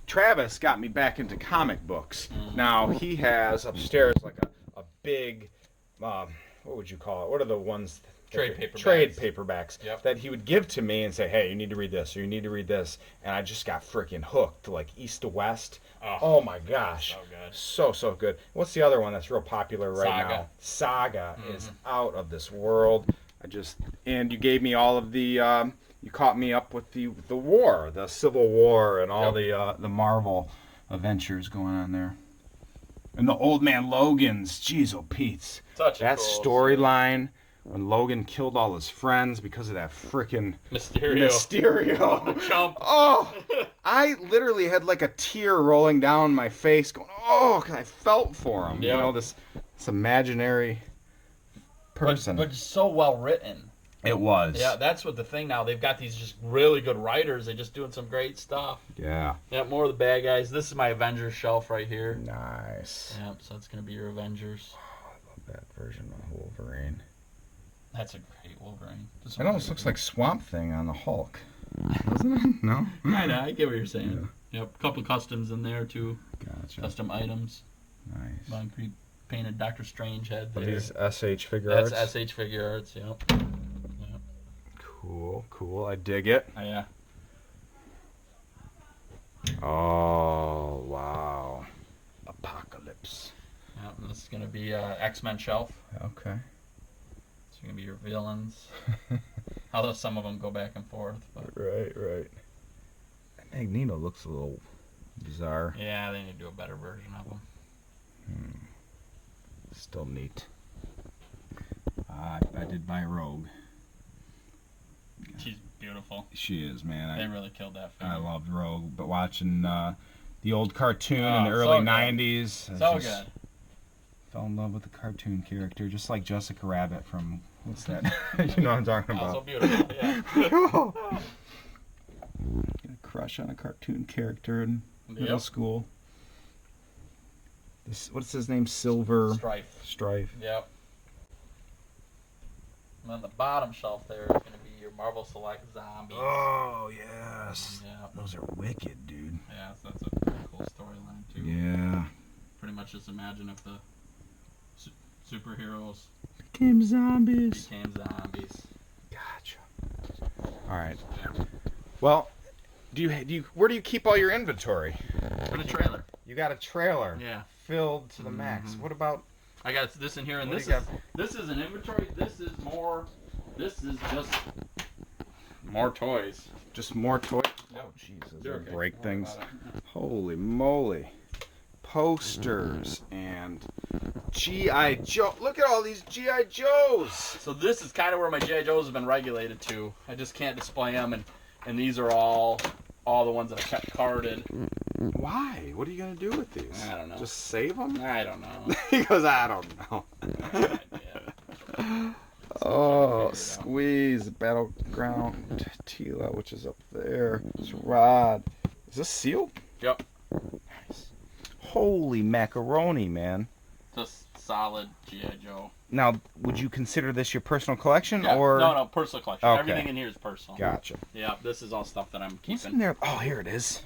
Travis got me back into comic books. Mm-hmm. Now, he has upstairs like a big, what would you call it? What are the ones? Trade paperbacks. Trade paperbacks yep. that he would give to me and say, hey, you need to read this or you need to read this. And I just got freaking hooked to like East to West. Oh my gosh. So good. So good. What's the other one that's real popular right now? Saga is out of this world. And you gave me all of the, you caught me up with the war, the Civil War and all the Marvel adventures going on there. And the Old Man Logan's, jeez, oh Pete's. That cool storyline. When Logan killed all his friends because of that frickin' Mysterio. Chump. Oh, I literally had like a tear rolling down my face going, oh, because I felt for him. Yep. You know, this imaginary person. But so well written. It was. Yeah, that's what the thing now. They've got these just really good writers. They're just doing some great stuff. Yeah. Yeah, more of the bad guys. This is my Avengers shelf right here. Nice. Yep, so it's going to be your Avengers. Oh, I love that version of Wolverine. That's a great Wolverine. It almost looks like Swamp Thing on the Hulk. Doesn't it? No? I get what you're saying. Yeah. Yep, a couple customs in there, too. Gotcha. Custom items. Nice. Concrete painted Doctor Strange head there. These SH figure arts? That's SH figure arts, yep. Cool. I dig it. Oh, yeah. Oh, wow. Apocalypse. Yep, and this is going to be X-Men shelf. Okay. are going to be your villains. Although some of them go back and forth. But. Right. That Magneto looks a little bizarre. Yeah, they need to do a better version of him. Still neat. I did buy Rogue. She's beautiful. She is, man. They really killed that film. I loved Rogue, but watching the old cartoon in the early 90s. So good. Fell in love with the cartoon character, just like Jessica Rabbit from, what's that? You know what I'm talking about. So beautiful, yeah. Get a crush on a cartoon character in middle school. What's his name? Strife. Yep. And on the bottom shelf there is going to be your Marvel Select Zombies. Oh, yes. Yeah. Those are wicked, dude. Yeah, so that's a pretty cool storyline, too. Yeah. Pretty much just imagine if the superheroes became zombies. Gotcha. All right. Well, where do you keep all your inventory? In a trailer. You got a trailer. Yeah. Filled to the max. What about? I got this in here, and this is an inventory. This is just more toys. Just more toys. Oh, Jesus! They break things. Holy moly! Posters and G.I. Joe. Look at all these G.I. Joes. So this is kind of where my G.I. Joes have been regulated to. I just can't display them, and these are all the ones that I kept carded. Why? What are you going to do with these? I don't know. Just save them? I don't know. He goes, I don't know. Oh, Squeeze, Battleground, Tila, which is up there. It's Rod. Is this sealed? Yep. Nice. Holy macaroni, man. Just solid G.I. Joe. Now, would you consider this your personal collection, Yeah. or? No, personal collection. Okay. Everything in here is personal. Gotcha. Yeah, this is all stuff that I'm keeping. What's in there? Oh, here it is.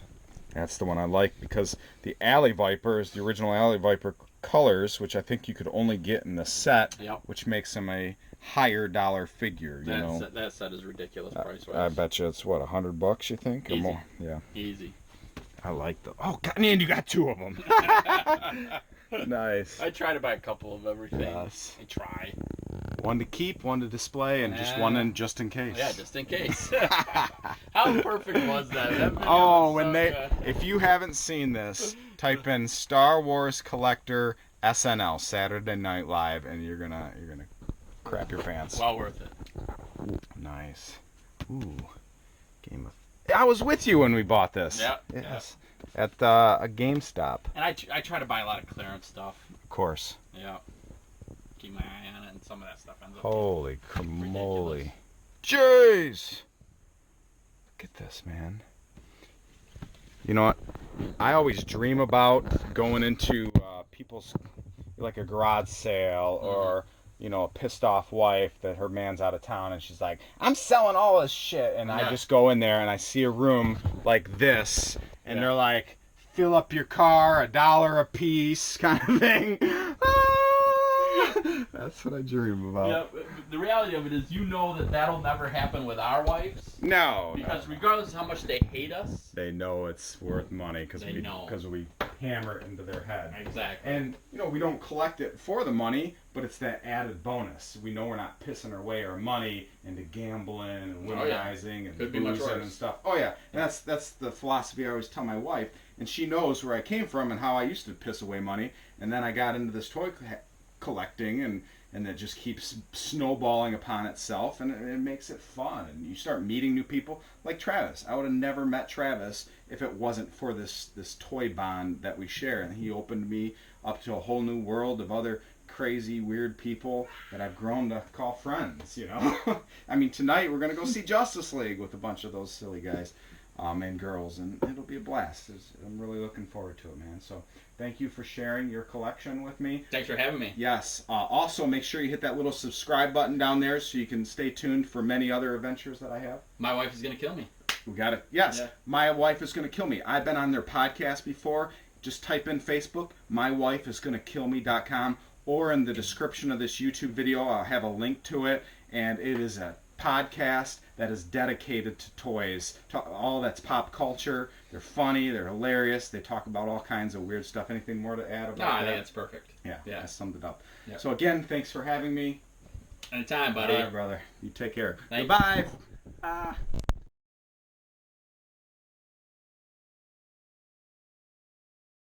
That's the one I like, because the Alley Viper is the original Alley Viper colors, which I think you could only get in the set, which makes him a higher dollar figure. That set is ridiculous price-wise. I bet you it's, what, $100, you think? Easy. Or more? Yeah. Easy. I like them. Oh, God, and you got two of them. Nice. I try to buy a couple of everything. Yes. I try. One to keep, one to display, and just one in just in case. Yeah, just in case. How perfect was that? If you haven't seen this, type in Star Wars Collector SNL Saturday Night Live, and you're gonna crap your pants. Well worth it. Nice. Ooh, I was with you when we bought this. Yeah. Yes. At a GameStop. And I try to buy a lot of clearance stuff. Of course. Yeah. Keep my eye on it, and some of that stuff ends up. Holy camole. Jeez! Look at this, man. You know what? I always dream about going into people's, like a garage sale, or, a pissed off wife that her man's out of town and she's like, I'm selling all this shit. And I just go in there and I see a room like this, and they're like, fill up your car, $1 a piece, kind of thing. That's what I dream about. Yeah, the reality of it is, that'll never happen with our wives. No. Because regardless of how much they hate us, they know it's worth money because we hammer it into their head. Exactly. And we don't collect it for the money, but it's that added bonus. We know we're not pissing away our money into gambling and womanizing and boozing and stuff. Oh yeah, and that's the philosophy I always tell my wife, and she knows where I came from and how I used to piss away money, and then I got into this toy collecting, and it just keeps snowballing upon itself, and it makes it fun, and you start meeting new people like Travis. I would have never met Travis if it wasn't for this toy bond that we share, and he opened me up to a whole new world of other crazy weird people that I've grown to call friends. I mean, tonight we're gonna go see Justice League with a bunch of those silly guys and girls, and it'll be a blast. I'm really looking forward to it, man. So thank you for sharing your collection with me. Thanks for having me. Yes. Also, make sure you hit that little subscribe button down there so you can stay tuned for many other adventures that I have. My wife is going to kill me. We got it. Yes. Yeah. My wife is going to kill me. I've been on their podcast before. Just type in Facebook, mywifeisgonnakillme.com, or in the description of this YouTube video, I'll have a link to it, and it is a podcast that is dedicated to toys. All that's pop culture. They're funny. They're hilarious. They talk about all kinds of weird stuff. Anything more to add about that? I think it's perfect. Yeah, I summed it up. Yep. So again, thanks for having me. Anytime, buddy. All right, brother. You take care. Thank Goodbye. you.